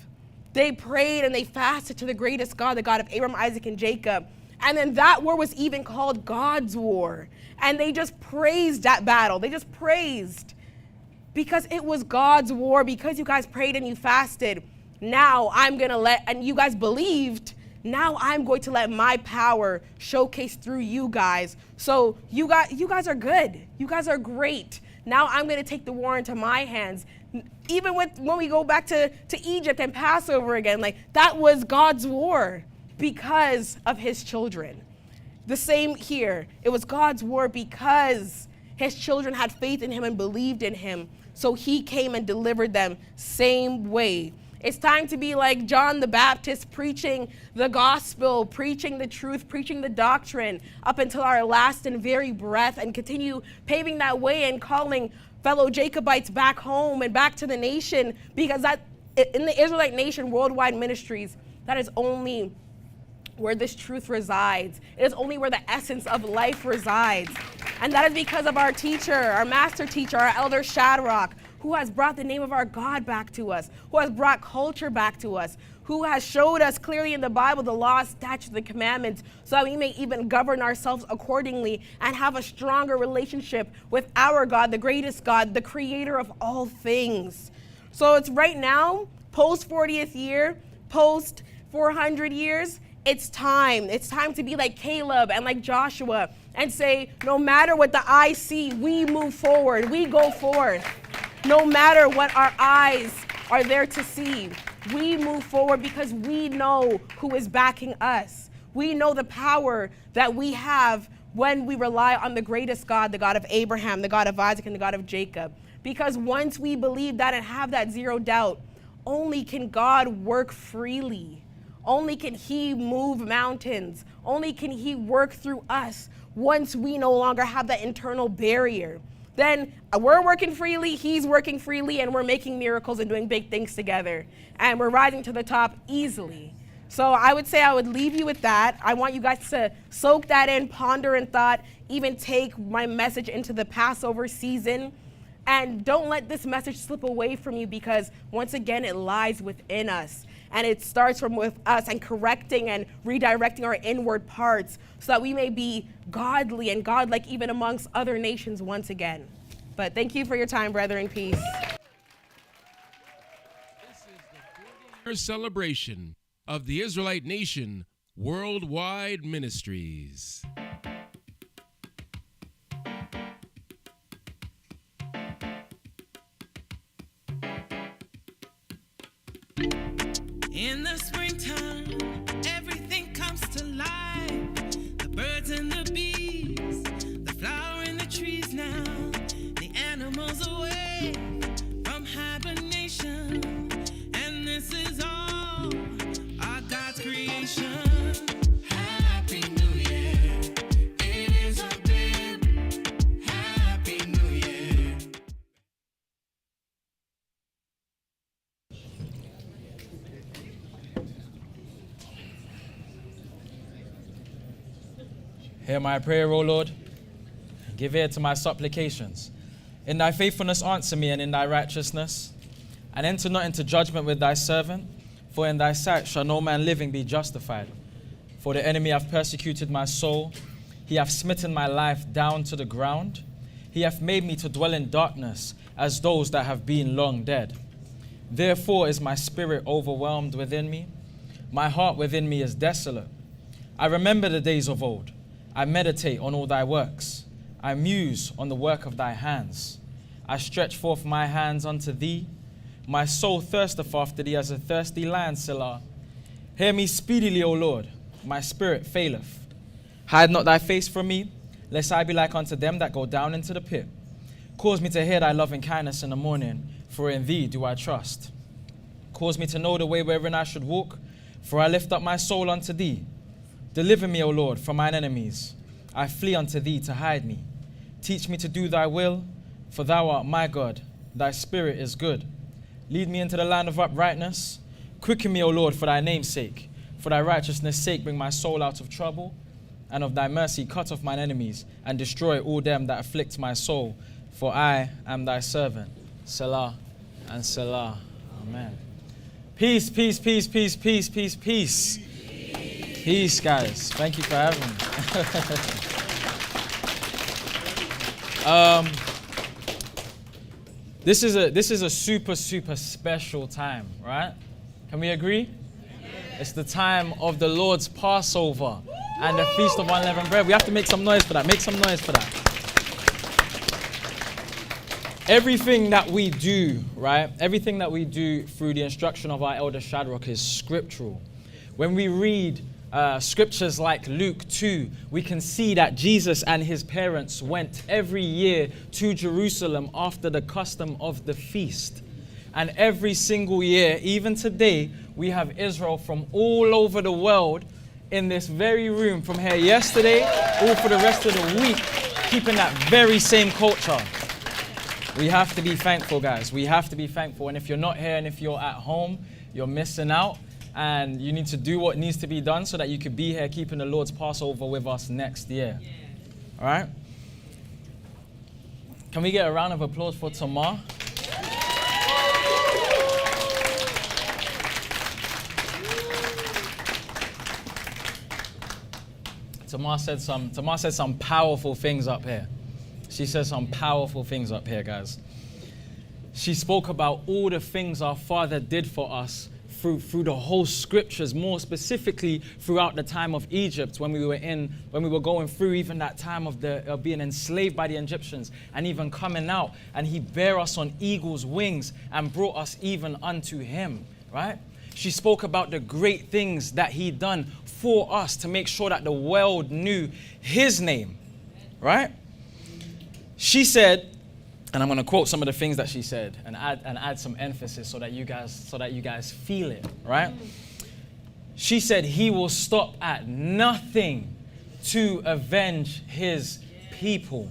they prayed and they fasted to the greatest God, the God of Abraham, Isaac, and Jacob. And then that war was even called God's war. And they just praised that battle. They just praised because it was God's war, because you guys prayed and you fasted. Now I'm going to and you guys believed, now I'm going to let my power showcase through you guys. So you guys are good. You guys are great. Now I'm going to take the war into my hands. Even when we go back to Egypt and Passover again, like that was God's war because of his children. The same here. It was God's war because his children had faith in him and believed in him. So he came and delivered them same way. It's time to be like John the Baptist, preaching the gospel, preaching the truth, preaching the doctrine up until our last and very breath, and continue paving that way and calling fellow Jacobites back home and back to the nation, because that in the Israelite nation, worldwide ministries, that is only where this truth resides. It is only where the essence of life resides. And that is because of our teacher, our master teacher, our elder Shadrach, who has brought the name of our God back to us, who has brought culture back to us, who has showed us clearly in the Bible the laws, statutes, the commandments, so that we may even govern ourselves accordingly and have a stronger relationship with our God, the greatest God, the creator of all things. So it's right now, post 40th year, post 400 years, it's time. It's time to be like Caleb and like Joshua and say, no matter what the eyes see, we move forward, we go forth. No matter what our eyes are there to see, we move forward because we know who is backing us. We know the power that we have when we rely on the greatest God, the God of Abraham, the God of Isaac, and the God of Jacob. Because once we believe that and have that zero doubt, only can God work freely. Only can he move mountains. Only can he work through us once we no longer have that internal barrier. Then we're working freely, he's working freely, and we're making miracles and doing big things together. And we're rising to the top easily. So I would say I would leave you with that. I want you guys to soak that in, ponder in thought, even take my message into the Passover season. And don't let this message slip away from you, because once again, it lies within us. And it starts from with us and correcting and redirecting our inward parts so that we may be godly and godlike even amongst other nations once again. But thank you for your time, brethren. Peace. This is the 40-year celebration of the Israelite nation worldwide ministries. In the springtime, everything comes to life. The birds and the bees, the flower and the trees now. The animals away from hibernation. And this is all our God's creation. Happy New Year. It is a big Happy New Year. Hear my prayer, O Lord. Give ear to my supplications. In thy faithfulness answer me, and in thy righteousness. And enter not into judgment with thy servant, for in thy sight shall no man living be justified. For the enemy hath persecuted my soul. He hath smitten my life down to the ground. He hath made me to dwell in darkness, as those that have been long dead. Therefore is my spirit overwhelmed within me. My heart within me is desolate. I remember the days of old. I meditate on all thy works. I muse on the work of thy hands. I stretch forth my hands unto thee. My soul thirsteth after thee as a thirsty land, Selah. Hear me speedily, O Lord. My spirit faileth. Hide not thy face from me, lest I be like unto them that go down into the pit. Cause me to hear thy loving kindness in the morning, for in thee do I trust. Cause me to know the way wherein I should walk, For I lift up my soul unto thee. Deliver me, O Lord, from mine enemies. I flee unto thee to hide me. Teach me to do thy will, for thou art my God. Thy spirit is good. Lead me into the land of uprightness. Quicken me, O Lord, for thy name's sake. For thy righteousness' sake, bring my soul out of trouble. And of thy mercy, cut off mine enemies, and destroy all them that afflict my soul. For I am thy servant. Selah and Selah. Amen. Peace, peace, peace, peace, peace, peace, peace. Peace, guys. Thank you for having me. This is a super special time, right? Can we agree? It's the time of the Lord's Passover and the Feast of Unleavened Bread. We have to make some noise for that. Make some noise for that. Everything that we do, right? Everything that we do through the instruction of our elder Shadrach is scriptural. When we read scriptures like Luke 2, we can see that Jesus and his parents went every year to Jerusalem after the custom of the feast. And every single year, even today, we have Israel from all over the world in this very room, from here yesterday, all for the rest of the week, keeping that very same culture. We have to be thankful, guys. We have to be thankful. And if you're not here and if you're at home, you're missing out. And you need to do what needs to be done so that you could be here keeping the Lord's Passover with us next year. Yeah. All right? Can we get a round of applause for Tamar? Tamar said some powerful things up here. She said some powerful things up here, guys. She spoke about all the things our Father did for us through the whole scriptures, more specifically throughout the time of Egypt, when we were going through even that time of being enslaved by the Egyptians and even coming out, and he bare us on eagle's wings and brought us even unto him, right? She spoke about the great things that he done for us to make sure that the world knew his name, right? She said, and I'm going to quote some of the things that she said and add some emphasis so that you guys feel it, right? She said, he will stop at nothing to avenge his people.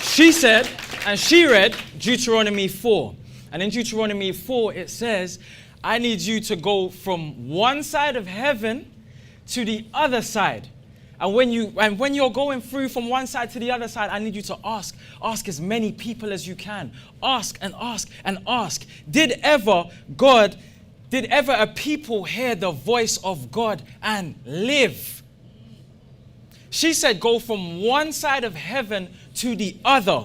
She said, and she read Deuteronomy 4. And in Deuteronomy 4, it says, I need you to go from one side of heaven to the other side. And when you're going through from one side to the other side, I need you to ask as many people as you can. Ask and ask and ask. Did ever a people hear the voice of God and live? She said, go from one side of heaven to the other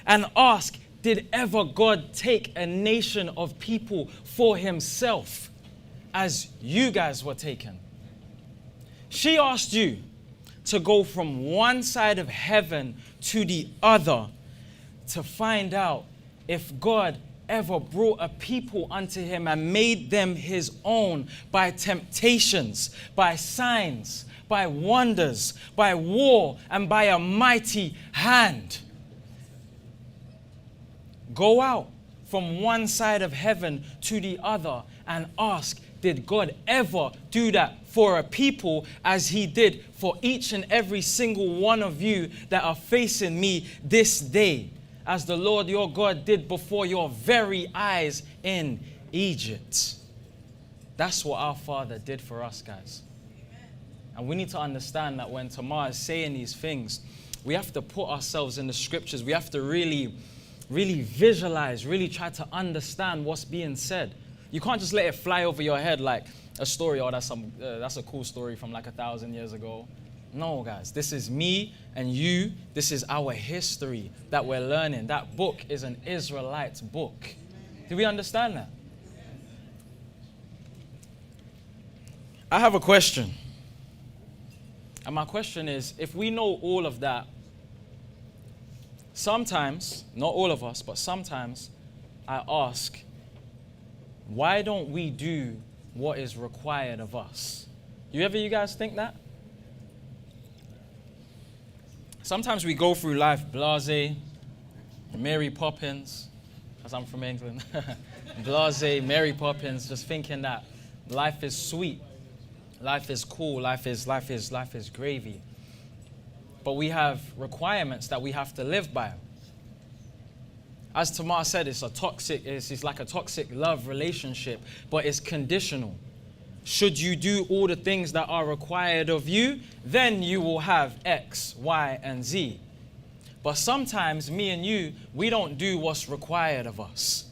and ask, did ever God take a nation of people for himself as you guys were taken? She asked you to go from one side of heaven to the other to find out if God ever brought a people unto him and made them his own by temptations, by signs, by wonders, by war, and by a mighty hand. Go out from one side of heaven to the other and ask, did God ever do that for a people as he did for each and every single one of you that are facing me this day, as the Lord your God did before your very eyes in Egypt? That's what our Father did for us, guys. And we need to understand that when Tamar is saying these things, we have to put ourselves in the scriptures. We have to really visualize, really try to understand what's being said. You can't just let it fly over your head like a story, or that's a cool story from like 1,000 years ago. No, guys, this is me and you. This is our history that we're learning. That book is an Israelite book. Do we understand that? I have a question. And my question is, if we know all of that, sometimes, not all of us, but sometimes I ask, why don't we do what is required of us? You guys think that? Sometimes we go through life blasé, Mary Poppins, because I'm from England. Blase, Mary Poppins, just thinking that life is sweet, life is cool, life is gravy. But we have requirements that we have to live by. As Tamar said, it's like a toxic love relationship, but it's conditional. Should you do all the things that are required of you, then you will have X, Y, and Z. But sometimes me and you, we don't do what's required of us.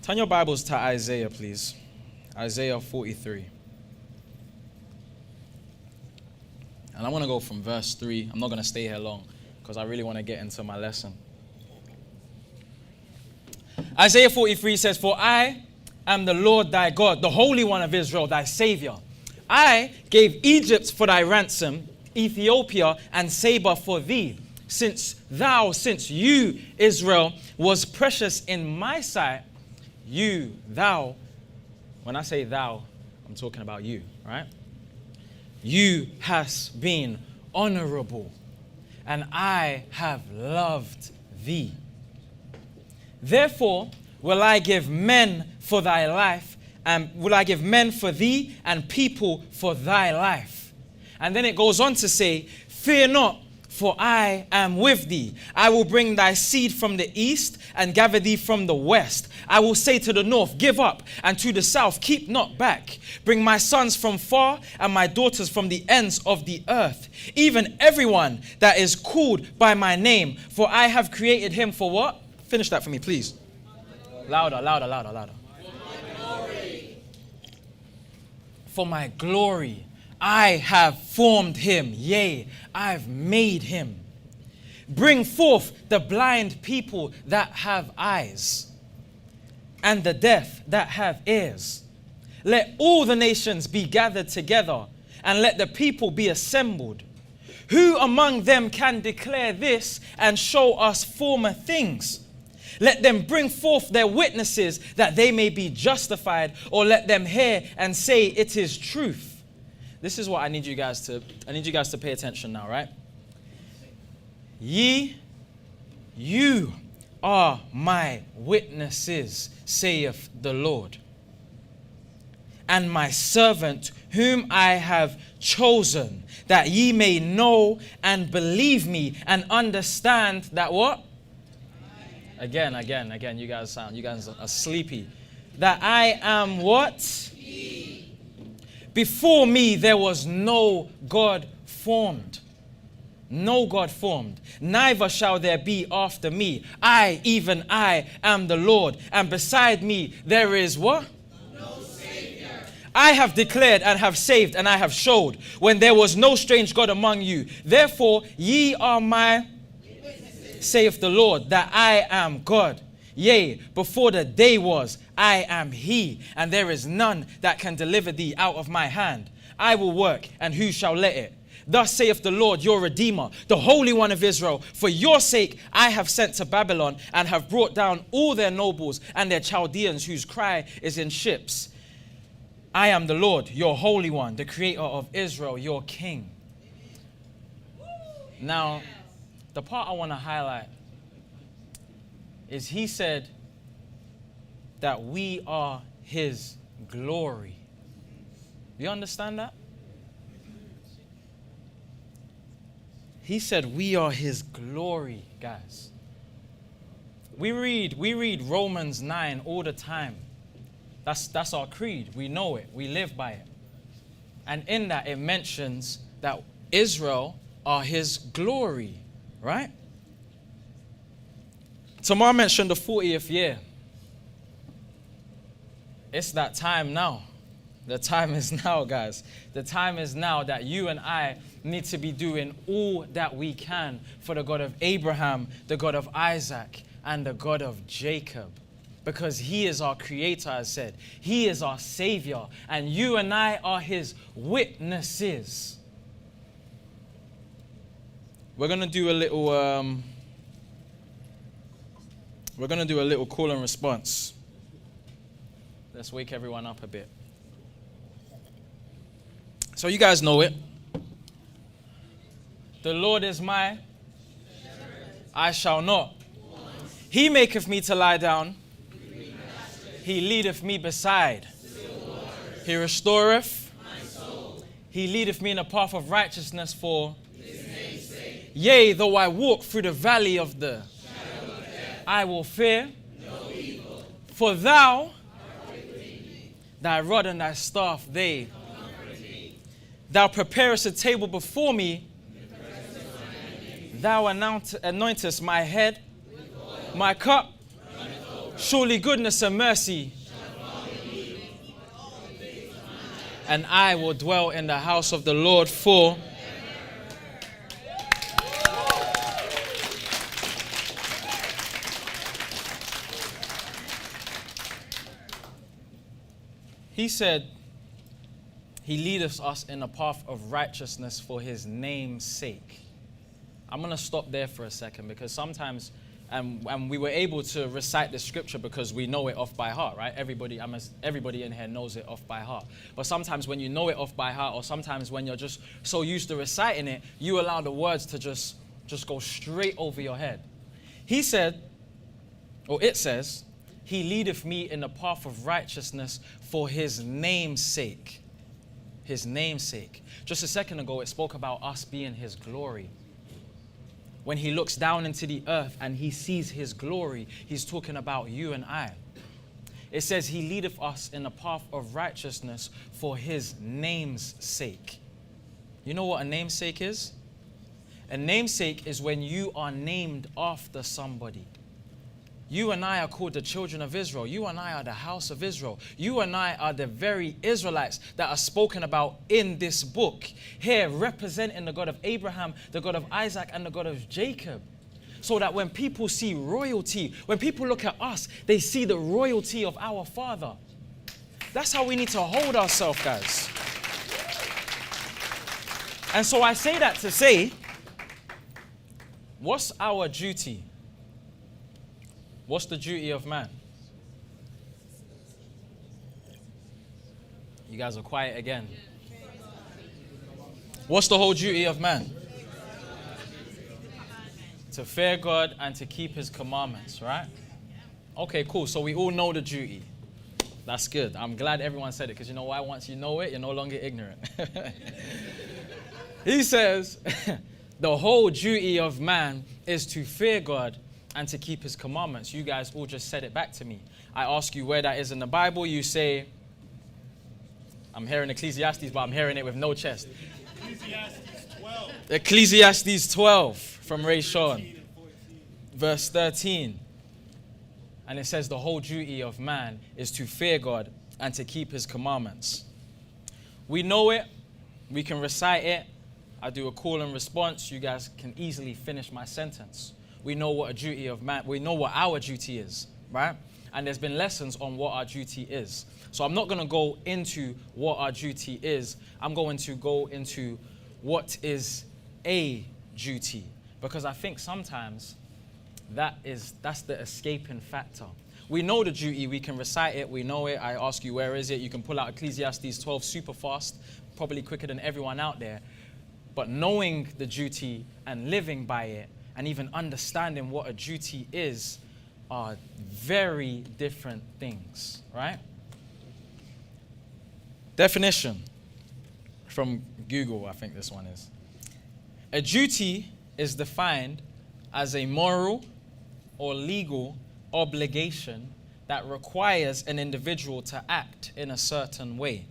Turn your Bibles to Isaiah, please. Isaiah 43. And I want to go from verse 3. I'm not going to stay here long because I really want to get into my lesson. Isaiah 43 says, "For I am the Lord thy God, the Holy One of Israel, thy Savior. I gave Egypt for thy ransom, Ethiopia and Seba for thee. Since you, Israel, was precious in my sight, thou, when I say thou, I'm talking about you, right? You hast been honorable, and I have loved thee. Therefore will I give men for thy life, and will I give men for thee and people for thy life." And then it goes on to say, "Fear not, for I am with thee. I will bring thy seed from the east and gather thee from the west. I will say to the north, give up, and to the south, keep not back. Bring my sons from far and my daughters from the ends of the earth. Even everyone that is called by my name, for I have created him for" what? Finish that for me, please. Louder, louder, louder, louder. "For my glory. I have formed him, yea, I've made him. Bring forth the blind people that have eyes, and the deaf that have ears. Let all the nations be gathered together, and let the people be assembled. Who among them can declare this and show us former things? Let them bring forth their witnesses that they may be justified, or let them hear and say it is truth." This is what I need you guys to pay attention now, right? You are my witnesses, saith the Lord, and my servant whom I have chosen, that ye may know and believe me and understand that" what? Again, you guys are sleepy. "That I am" what? "Before me there was no God formed. No God formed. Neither shall there be after me. I, even I, am the Lord. And beside me there is" what? "No Savior. I have declared and have saved and I have showed when there was no strange God among you. Therefore ye are my witnesses, saith the Lord, that I am God. Yea, before the day was, I am he, and there is none that can deliver thee out of my hand. I will work, and who shall let it? Thus saith the Lord, your Redeemer, the Holy One of Israel. For your sake I have sent to Babylon, and have brought down all their nobles and their Chaldeans, whose cry is in ships. I am the Lord, your Holy One, the Creator of Israel, your King." Now, the part I want to highlight is he said that we are his glory. You understand that? He said we are his glory, guys. We read Romans 9 all the time. That's our creed. We know it. We live by it. And in that it mentions that Israel are his glory, right? Tamar mentioned the 40th year. It's that time now. The time is now, guys. The time is now that you and I need to be doing all that we can for the God of Abraham, the God of Isaac, and the God of Jacob. Because he is our creator, as said. He is our savior. And you and I are his witnesses. We're going to do a little call and response. Let's wake everyone up a bit. So you guys know it. The Lord is my shepherd. I shall not He maketh me to lie down. He leadeth me beside. He restoreth. He leadeth me in a path of righteousness for his name's sake. Yea, though I walk through the valley of the shadow of death, I will fear no evil. For thou, thy rod and thy staff, they comfort me. Thou preparest a table before me. Thou anointest my head, my cup. Surely goodness and mercy. And I will dwell in the house of the Lord for. He said, he leadeth us in a path of righteousness for his name's sake. I'm going to stop there for a second because sometimes, and we were able to recite the scripture because we know it off by heart, right? Everybody in here knows it off by heart. But sometimes when you know it off by heart, or sometimes when you're just so used to reciting it, you allow the words to just go straight over your head. He said, or it says, he leadeth me in the path of righteousness for his name's sake. His name's sake. Just a second ago, it spoke about us being his glory. When he looks down into the earth and he sees his glory, he's talking about you and I. It says he leadeth us in the path of righteousness for his name's sake. You know what a namesake is? A namesake is when you are named after somebody. You and I are called the children of Israel. You and I are the house of Israel. You and I are the very Israelites that are spoken about in this book. Here, representing the God of Abraham, the God of Isaac, and the God of Jacob. So that when people see royalty, when people look at us, they see the royalty of our Father. That's how we need to hold ourselves, guys. And so I say that to say, what's our duty? What's the duty of man? You guys are quiet again. What's the whole duty of man? To fear God and to keep his commandments, right? Okay, cool. So we all know the duty. That's good. I'm glad everyone said it because you know why? Once you know it, you're no longer ignorant. He says, the whole duty of man is to fear God and to keep his commandments. You guys all just said it back to me. I ask you where that is in the Bible. You say, I'm hearing Ecclesiastes, but I'm hearing it with no chest. Ecclesiastes 12. Ecclesiastes 12 from Ray Sean. Verse 13. And it says the whole duty of man is to fear God and to keep his commandments. We know it. We can recite it. I do a call and response. You guys can easily finish my sentence. We know what a duty of man, we know what our duty is, right? And there's been lessons on what our duty is. So I'm not going to go into what our duty is. I'm going to go into what is a duty. Because I think sometimes that's the escaping factor. We know the duty, we can recite it, we know it. I ask you, where is it? You can pull out Ecclesiastes 12 super fast, probably quicker than everyone out there. But knowing the duty and living by it, and even understanding what a duty is, are very different things, right? Definition from Google, I think this one is. A duty is defined as a moral or legal obligation that requires an individual to act in a certain way.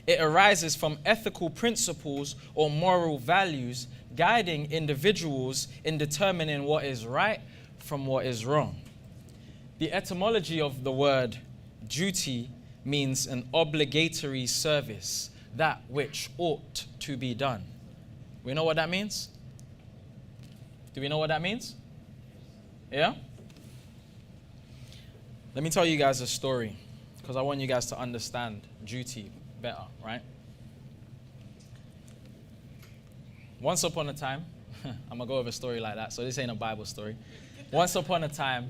It arises from ethical principles or moral values guiding individuals in determining what is right from what is wrong. The etymology of the word duty means an obligatory service, that which ought to be done. We know what that means? Do we know what that means? Yeah? Let me tell you guys a story, because I want you guys to understand duty better, right? Once upon a time, I'm going to go over a story like that, so this ain't a Bible story. Once upon a time,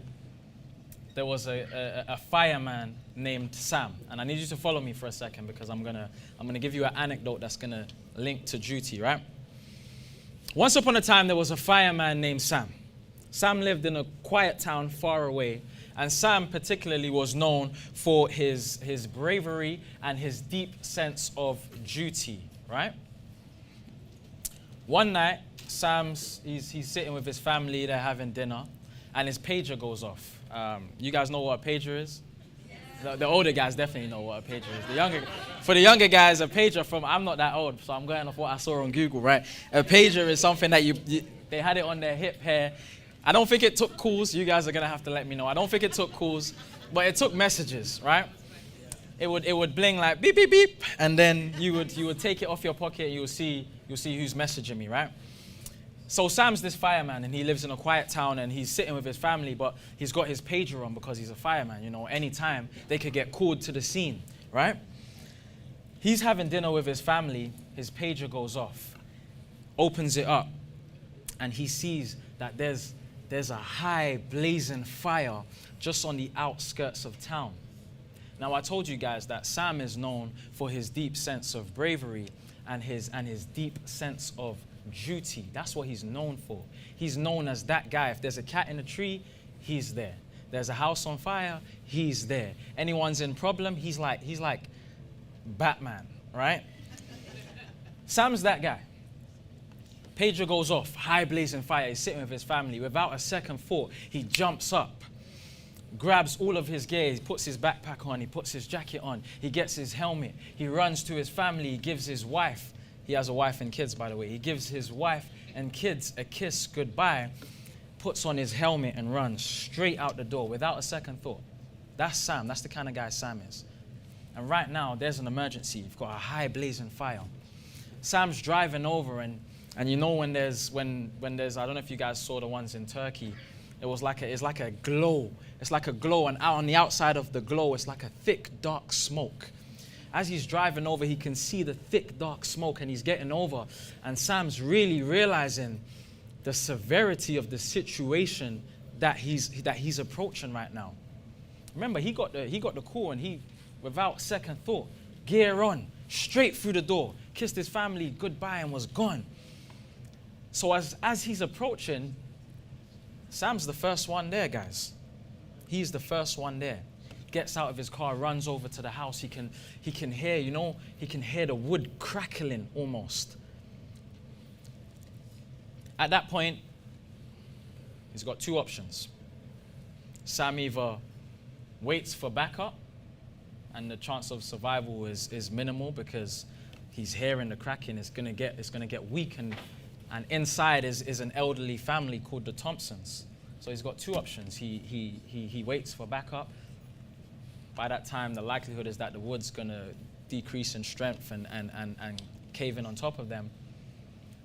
there was a fireman named Sam. And I need you to follow me for a second because I'm gonna give you an anecdote that's going to link to duty, right? Once upon a time, there was a fireman named Sam. Sam lived in a quiet town far away, and Sam particularly was known for his bravery and his deep sense of duty, right? One night, he's sitting with his family, they're having dinner, and his pager goes off. You guys know what a pager is? The older guys definitely know what a pager is. For the younger guys, a pager I'm not that old, so I'm going off what I saw on Google, right? A pager is something that they had it on their hip here. I don't think it took calls. You guys are gonna have to let me know. I don't think it took calls, but it took messages, right? It would bling like beep beep beep, and then you would take it off your pocket. You'll see who's messaging me, right? So Sam's this fireman, and he lives in a quiet town, and he's sitting with his family, but he's got his pager on because he's a fireman. You know, anytime they could get called to the scene, right? He's having dinner with his family. His pager goes off, opens it up, and he sees that there's a high blazing fire just on the outskirts of town. Now, I told you guys that Sam is known for his deep sense of bravery and his deep sense of duty. That's what he's known for. He's known as that guy. If there's a cat in a tree, he's there. There's a house on fire, he's there. Anyone's in problem, he's like Batman, right? Sam's that guy. Pager goes off, high blazing fire. He's sitting with his family. Without a second thought, he jumps up, grabs all of his gear. He puts his backpack on. He puts his jacket on. He gets his helmet. He runs to his family. He gives his wife, he has a wife and kids, by the way. He gives his wife and kids a kiss goodbye, puts on his helmet and runs straight out the door without a second thought. That's Sam. That's the kind of guy Sam is. And right now, there's an emergency. You've got a high blazing fire. Sam's driving over, and you know when there's I don't know if you guys saw the ones in Turkey. It's like a glow. It's like a glow, and out on the outside of the glow, it's like a thick, dark smoke. As he's driving over, he can see the thick, dark smoke, and he's getting over. And Sam's really realizing the severity of the situation that he's approaching right now. Remember, he got the call, and he, without second thought, gear on, straight through the door, kissed his family goodbye, and was gone. So as he's approaching, Sam's the first one there, guys. He's the first one there. Gets out of his car, runs over to the house. He can hear, he can hear the wood crackling almost. At that point, he's got two options. Sam either waits for backup, and the chance of survival is minimal because he's hearing the cracking. It's gonna get weak, and inside is an elderly family called the Thompsons. So he's got two options. He waits for backup. By that time, the likelihood is that the wood's gonna decrease in strength and cave in on top of them.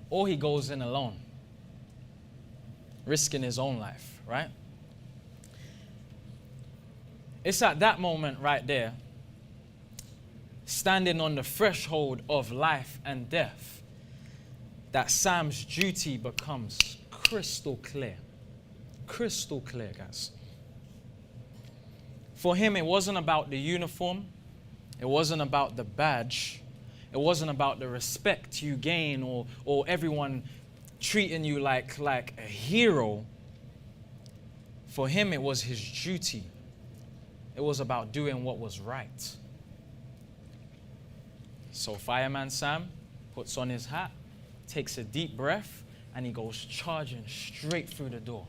Or he goes in alone, risking his own life, right? It's at that moment right there, standing on the threshold of life and death, that Sam's duty becomes crystal clear. Crystal clear, guys. For him, it wasn't about the uniform. It wasn't about the badge. It wasn't about the respect you gain or everyone treating you like a hero. For him, it was his duty. It was about doing what was right. So Fireman Sam puts on his hat, takes a deep breath, and he goes charging straight through the door.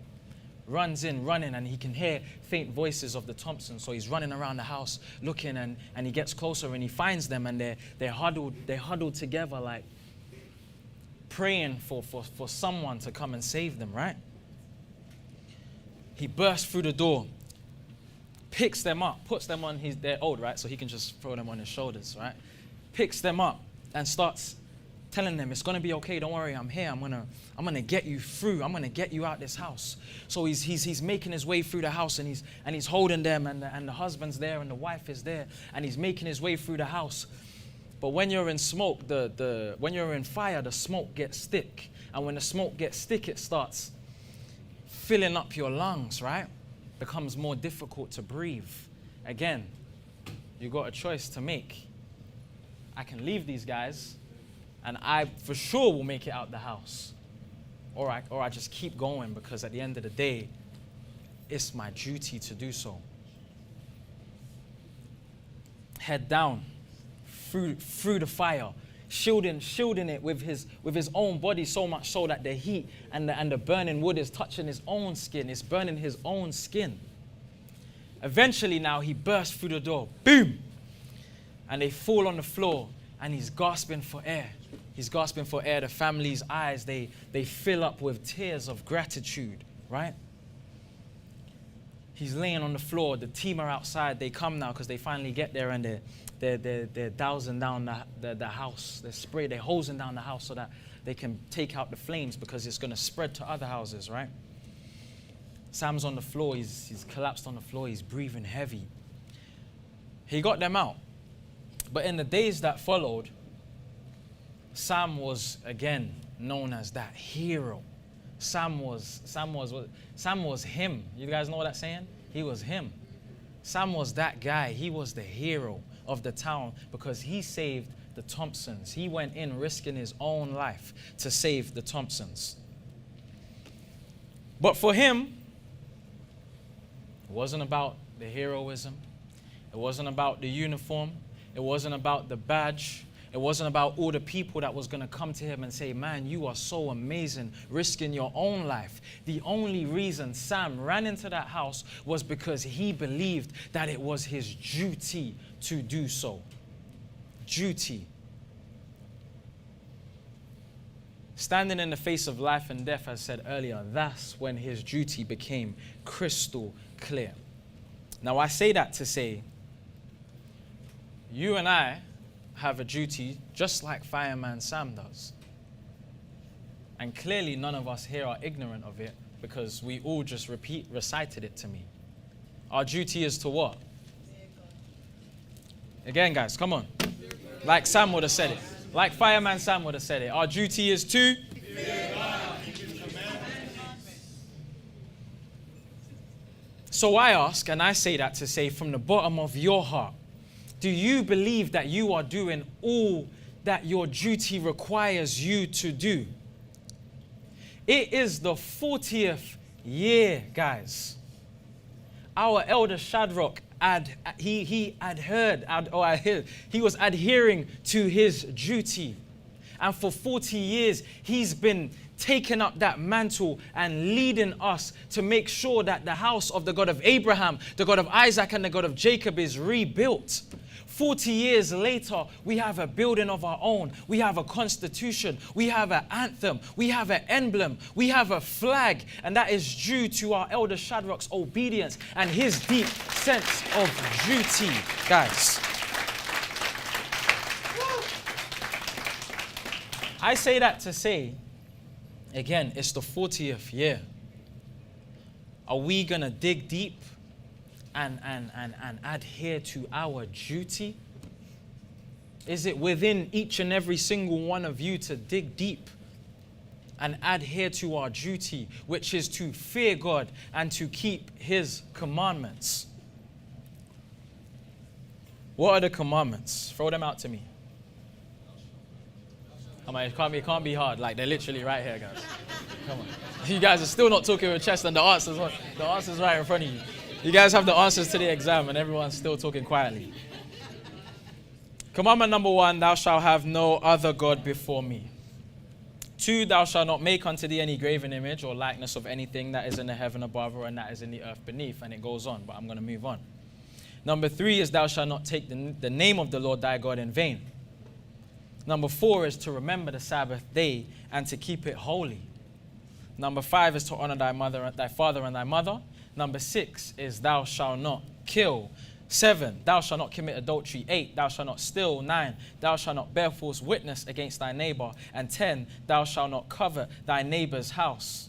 Runs in, running, and he can hear faint voices of the Thompsons. So he's running around the house looking, and he gets closer and he finds them, and they're huddled together, like praying for someone to come and save them, right? He bursts through the door, picks them up, puts them on they're old, right? So he can just throw them on his shoulders, right? Picks them up and starts telling them, it's gonna be okay, don't worry, I'm here, I'm gonna get you through, I'm gonna get you out this house. So he's making his way through the house, and he's holding them, and the husband's there and the wife is there, and he's making his way through the house. But when you're in smoke, when you're in fire, the smoke gets thick. And when the smoke gets thick, it starts filling up your lungs, right? Becomes more difficult to breathe. Again, you got a choice to make. I can leave these guys, and I for sure will make it out the house. or I just keep going because at the end of the day, it's my duty to do so. Head down through the fire, shielding it with his own body, so much so that the heat and the burning wood is touching his own skin. It's burning his own skin. Eventually now he bursts through the door. Boom! And they fall on the floor and he's gasping for air. He's gasping for air. The family's eyes, they fill up with tears of gratitude, right? He's laying on the floor. The team are outside. They come now because they finally get there and they're dousing down the house. They're hosing down the house so that they can take out the flames because it's going to spread to other houses, right? Sam's on the floor. He's collapsed on the floor. He's breathing heavy. He got them out. But in the days that followed, Sam was again known as that hero. Sam was him. You guys know what that's saying? He was him. Sam was that guy. He was the hero of the town because he saved the Thompsons. He went in risking his own life to save the Thompsons. But for him, it wasn't about the heroism. It wasn't about the uniform. It wasn't about the badge. It wasn't about all the people that was going to come to him and say, man, you are so amazing, risking your own life. The only reason Sam ran into that house was because he believed that it was his duty to do so. Duty. Standing in the face of life and death, as said earlier, that's when his duty became crystal clear. Now, I say that to say, you and I have a duty just like Fireman Sam does. And clearly none of us here are ignorant of it because we all just recited it to me. Our duty is to what? Again, guys, come on. Like Sam would have said it. Like Fireman Sam would have said it. Our duty is to? So I ask, and I say that to say from the bottom of your heart, do you believe that you are doing all that your duty requires you to do? It is the 40th year, guys. Our elder Shadrach, he was adhering to his duty. And for 40 years, he's been taking up that mantle and leading us to make sure that the house of the God of Abraham, the God of Isaac, and the God of Jacob is rebuilt. 40 years later, we have a building of our own. We have a constitution. We have an anthem. We have an emblem. We have a flag. And that is due to our elder Shadrach's obedience and his deep sense of duty, guys. I say that to say, again, it's the 40th year. Are we going to dig deep and adhere to our duty? Is it within each and every single one of you to dig deep and adhere to our duty, which is to fear God and to keep his commandments? What are the commandments? Throw them out to me. Come on, it can't be hard. Like, they're literally right here, guys. Come on. You guys are still not talking with chest and the answer's right in front of you. You guys have the answers to the exam and everyone's still talking quietly. Commandment number 1, thou shalt have no other God before me. 2, thou shalt not make unto thee any graven image or likeness of anything that is in the heaven above or and that is in the earth beneath. And it goes on, but I'm going to move on. Number 3 is thou shalt not take the name of the Lord thy God in vain. Number 4 is to remember the Sabbath day and to keep it holy. Number 5 is to honor thy father and thy mother. Number 6 is thou shalt not kill. 7, thou shalt not commit adultery. 8, thou shalt not steal. 9, thou shalt not bear false witness against thy neighbor. And 10, thou shalt not covet thy neighbor's house.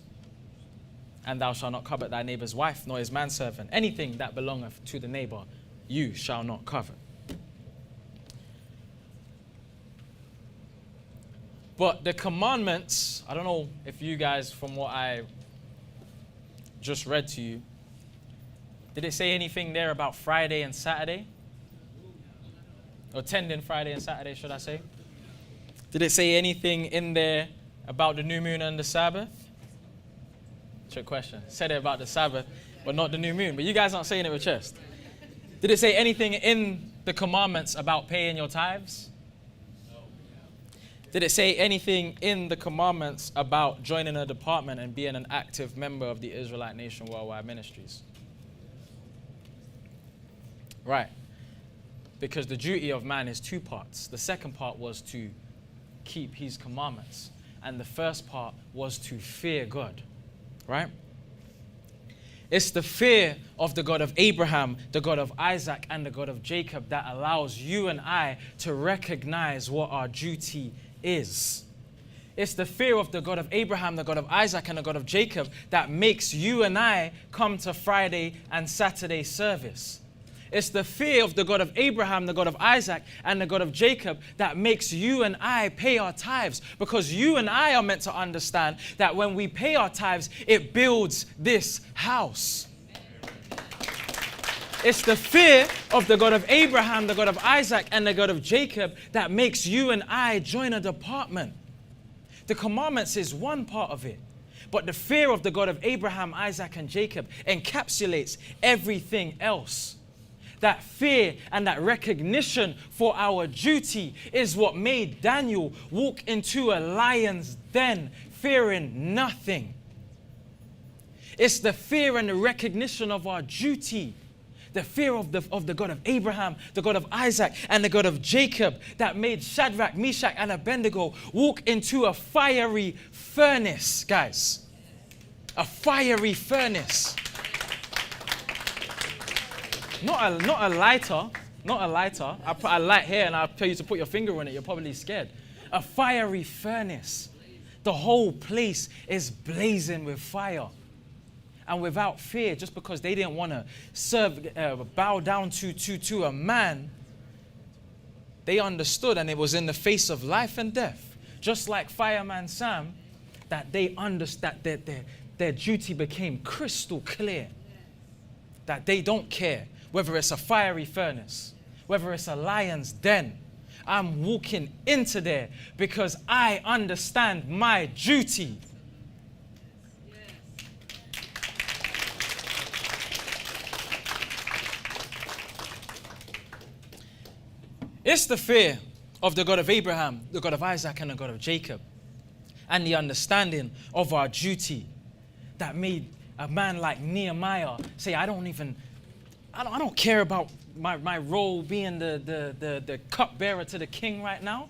And thou shalt not covet thy neighbor's wife, nor his manservant. Anything that belongeth to the neighbor, you shall not covet. But the commandments, I don't know if you guys, from what I just read to you, did it say anything there about Friday and Saturday? Or attending Friday and Saturday, should I say? Did it say anything in there about the new moon and the Sabbath? Trick question. Said it about the Sabbath, but not the new moon. But you guys aren't saying it with chest. Did it say anything in the commandments about paying your tithes? Did it say anything in the commandments about joining a department and being an active member of the Israelite Nation Worldwide Ministries? Right. Because the duty of man is two parts. The second part was to keep his commandments. And the first part was to fear God. Right? It's the fear of the God of Abraham, the God of Isaac, and the God of Jacob that allows you and I to recognize what our duty is. It's the fear of the God of Abraham, the God of Isaac, and the God of Jacob that makes you and I come to Friday and Saturday service. It's the fear of the God of Abraham, the God of Isaac, and the God of Jacob that makes you and I pay our tithes. Because you and I are meant to understand that when we pay our tithes, it builds this house. It's the fear of the God of Abraham, the God of Isaac, and the God of Jacob that makes you and I join a department. The commandments is one part of it. But the fear of the God of Abraham, Isaac, and Jacob encapsulates everything else. That fear and that recognition for our duty is what made Daniel walk into a lion's den, fearing nothing. It's the fear and the recognition of our duty, the fear of the God of Abraham, the God of Isaac, and the God of Jacob that made Shadrach, Meshach, and Abednego walk into a fiery furnace, guys. A fiery furnace. Not a lighter. I put a light here and I'll tell you to put your finger on it. You're probably scared. A fiery furnace. The whole place is blazing with fire. And without fear, just because they didn't want to bow down to a man, they understood, and it was in the face of life and death. Just like Fireman Sam, that they understood that their duty became crystal clear. That they don't care whether it's a fiery furnace, whether it's a lion's den. I'm walking into there because I understand my duty. It's the fear of the God of Abraham, the God of Isaac, and the God of Jacob, and the understanding of our duty that made a man like Nehemiah say, I don't care about my role being the cupbearer to the king right now.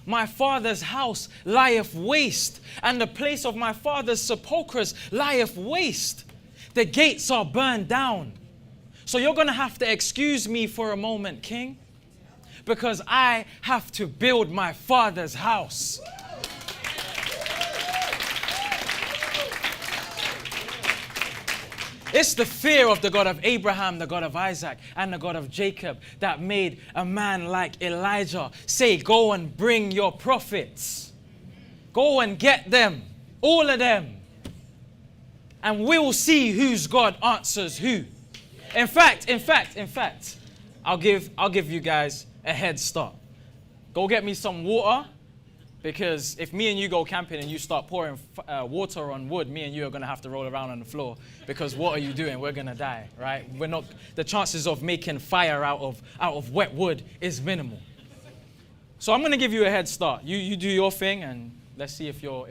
My father's house lieth waste, and the place of my father's sepulchres lieth waste. The gates are burned down. So you're going to have to excuse me for a moment, king, because I have to build my father's house. It's the fear of the God of Abraham, the God of Isaac, and the God of Jacob that made a man like Elijah say, go and bring your prophets. Go and get them, all of them. And we'll see whose God answers who. In fact, I'll give you guys a head start. Go get me some water. Because if me and you go camping and you start pouring water on wood, me and you are going to have to roll around on the floor. Because what are you doing? We're going to die, right? The chances of making fire out of wet wood is minimal. So I'm going to give you a head start. You do your thing, and let's see if your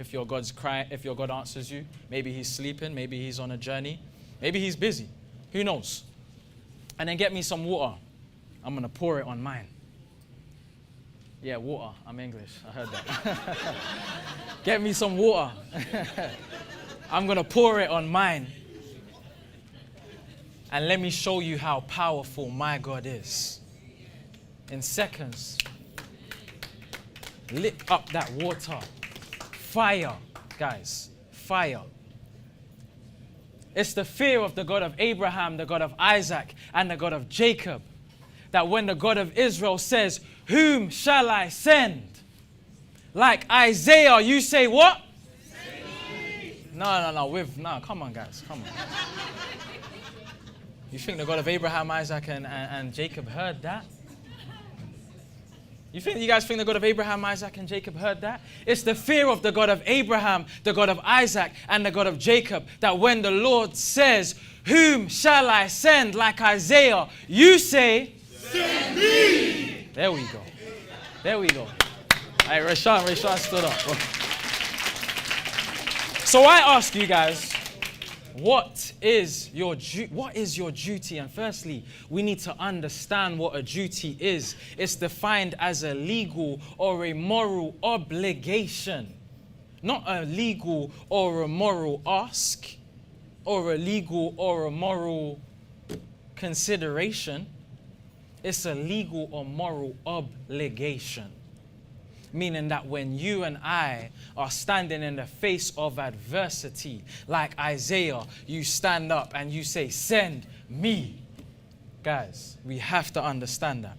God answers you. Maybe he's sleeping. Maybe he's on a journey. Maybe he's busy. Who knows? And then get me some water. I'm going to pour it on mine. Yeah, water. I'm English. I heard that. Get me some water. I'm going to pour it on mine. And let me show you how powerful my God is. In seconds, lit up that water. Fire, guys. Fire. It's the fear of the God of Abraham, the God of Isaac, and the God of Jacob that when the God of Israel says, whom shall I send? Like Isaiah, you say what? No, come on, guys, come on. You think the God of Abraham, Isaac, and Jacob heard that? You guys think the God of Abraham, Isaac, and Jacob heard that? It's the fear of the God of Abraham, the God of Isaac, and the God of Jacob that when the Lord says, whom shall I send, like Isaiah, you say, send me. There we go. There we go. All right, Rashawn stood up. So I ask you guys, what is your duty? And firstly, we need to understand what a duty is. It's defined as a legal or a moral obligation, not a legal or a moral ask, or a legal or a moral consideration. It's a legal or moral obligation. Meaning that when you and I are standing in the face of adversity, like Isaiah, you stand up and you say, send me. Guys, we have to understand that.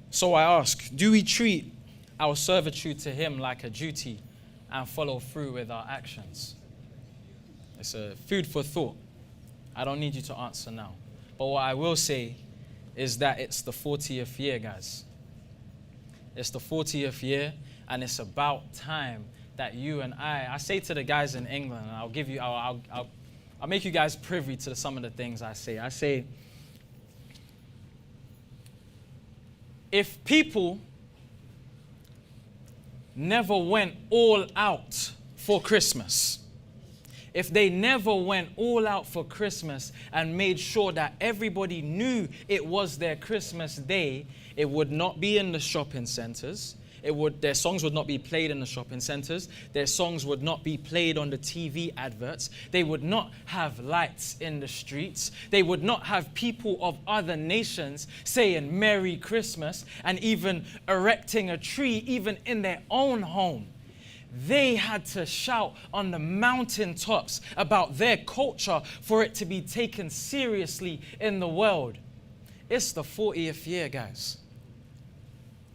So I ask, do we treat our servitude to him like a duty and follow through with our actions? It's a food for thought. I don't need you to answer now. But what I will say is that it's the 40th year, guys. It's the 40th year, and it's about time that you and I say to the guys in England, and I'll make you guys privy to some of the things I say. I say, if people never went all out for Christmas, if they never went all out for Christmas and made sure that everybody knew it was their Christmas day, it would not be in the shopping centers. Their songs would not be played in the shopping centers. Their songs would not be played on the TV adverts. They would not have lights in the streets. They would not have people of other nations saying Merry Christmas and even erecting a tree even in their own home. They had to shout on the mountaintops about their culture for it to be taken seriously in the world. It's the 40th year, guys.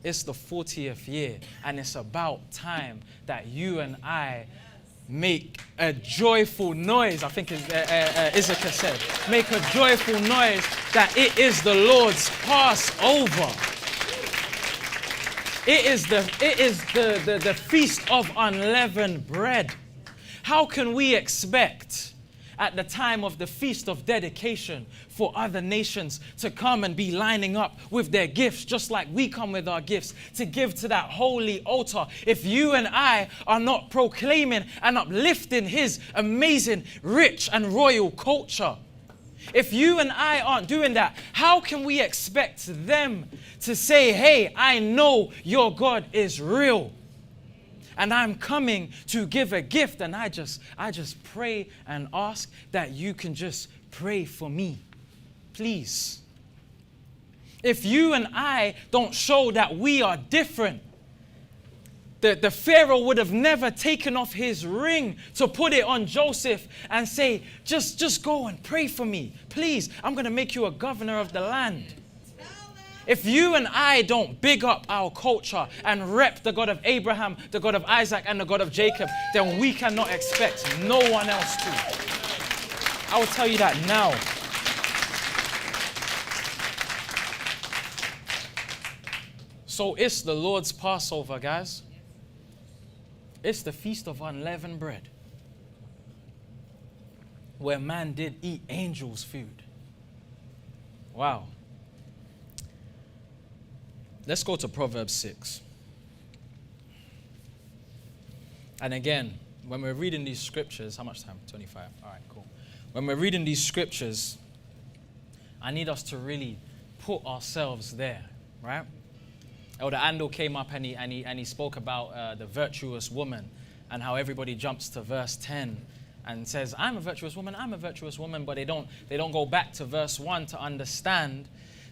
It's the 40th year, and it's about time that you and I make a joyful noise. I think Issachar said, make a joyful noise that it is the Lord's Passover. It is the feast of unleavened bread. How can we expect at the time of the feast of dedication for other nations to come and be lining up with their gifts just like we come with our gifts to give to that holy altar if you and I are not proclaiming and uplifting his amazing, rich and royal culture? If you and I aren't doing that, how can we expect them to say, hey, I know your God is real and I'm coming to give a gift, and I just pray and ask that you can just pray for me, please. If you and I don't show that we are different, the Pharaoh would have never taken off his ring to put it on Joseph and say, just go and pray for me. Please, I'm going to make you a governor of the land. If you and I don't big up our culture and rep the God of Abraham, the God of Isaac, and the God of Jacob, then we cannot expect no one else to. I will tell you that now. So it's the Lord's Passover, guys. It's the Feast of Unleavened Bread, where man did eat angels' food. Wow. Let's go to Proverbs 6. And again, when we're reading these scriptures, how much time? 25. All right, cool. When we're reading these scriptures, I need us to really put ourselves there, right? Elder Andel came up and he spoke about the virtuous woman and how everybody jumps to verse 10 and says, I'm a virtuous woman, but they don't go back to verse 1 to understand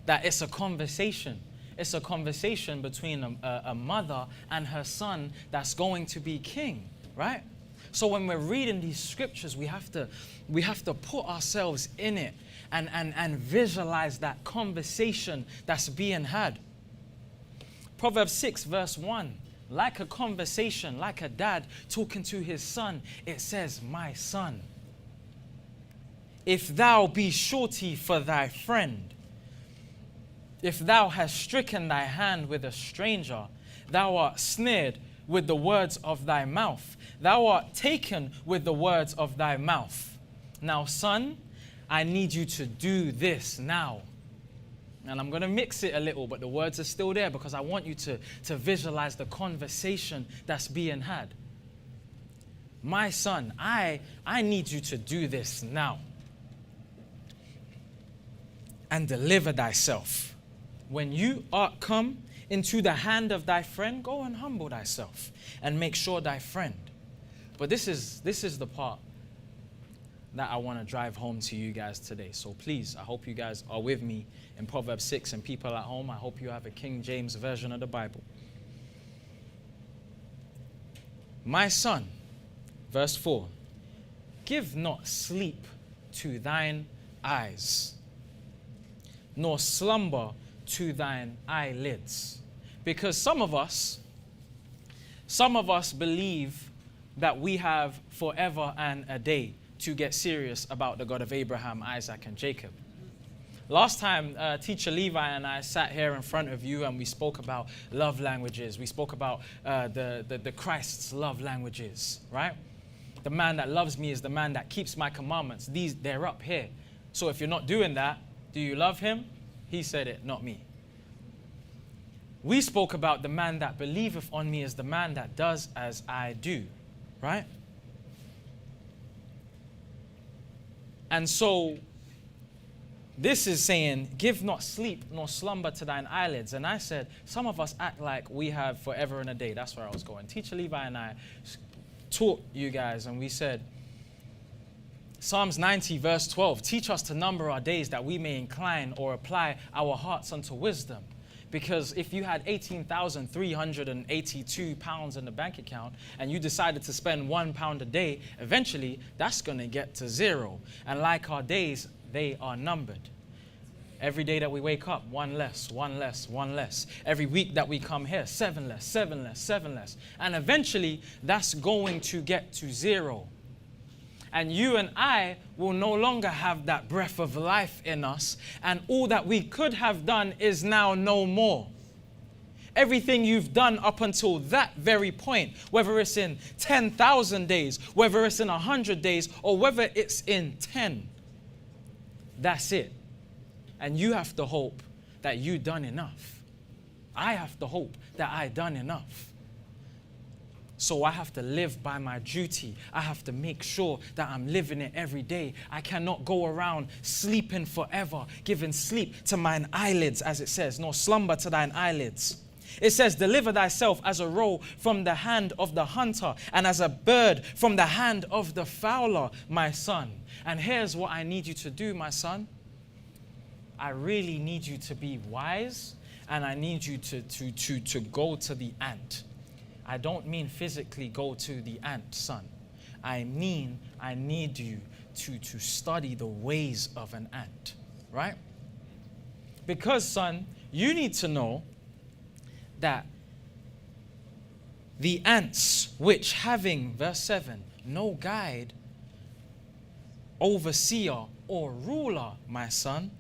that it's a conversation. It's a conversation between a mother and her son that's going to be king, right? So when we're reading these scriptures, we have to put ourselves in it and visualize that conversation that's being had. Proverbs 6 verse 1, like a conversation, like a dad talking to his son, it says, my son, if thou be surety for thy friend, If thou hast stricken thy hand with a stranger, thou art snared with the words of thy mouth. Thou art taken with the words of thy mouth. Now, son, I need you to do this now. And I'm going to mix it a little, but the words are still there because I want you to visualize the conversation that's being had. My son, I need you to do this now. And deliver thyself. When you art come into the hand of thy friend, go and humble thyself and make sure thy friend. But this is the part that I want to drive home to you guys today. So please, I hope you guys are with me in Proverbs 6, and people at home, I hope you have a King James version of the Bible. My son, verse 4, give not sleep to thine eyes, nor slumber to thine eyelids. Because some of us believe that we have forever and a day to get serious about the God of Abraham, Isaac, and Jacob. Last time, Teacher Levi and I sat here in front of you and we spoke about love languages. We spoke about the Christ's love languages, right? The man that loves me is the man that keeps my commandments. They're up here. So if you're not doing that, do you love him? He said it, not me. We spoke about the man that believeth on me is the man that does as I do, right? And so this is saying, give not sleep nor slumber to thine eyelids. And I said, some of us act like we have forever and a day. That's where I was going. Teacher Levi and I taught you guys, and we said, Psalms 90 verse 12, teach us to number our days that we may incline or apply our hearts unto wisdom. Because if you had 18,382 pounds in the bank account and you decided to spend £1 a day, eventually that's going to get to zero. And like our days, they are numbered. Every day that we wake up, one less, one less, one less. Every week that we come here, 7 less, 7 less, 7 less. And eventually that's going to get to zero. And you and I will no longer have that breath of life in us. And all that we could have done is now no more. Everything you've done up until that very point, whether it's in 10,000 days, whether it's in 100 days, or whether it's in 10, that's it. And you have to hope that you done enough. I have to hope that I done enough. So I have to live by my duty. I have to make sure that I'm living it every day. I cannot go around sleeping forever, giving sleep to mine eyelids, as it says, nor slumber to thine eyelids. It says, deliver thyself as a roe from the hand of the hunter, and as a bird from the hand of the fowler, my son. And here's what I need you to do, my son. I really need you to be wise, and I need you to go to the ant. I don't mean physically go to the ant, son. I mean, I need you to study the ways of an ant, right? Because, son, you need to know that the ants which having, verse 7, no guide, overseer, or ruler, my son,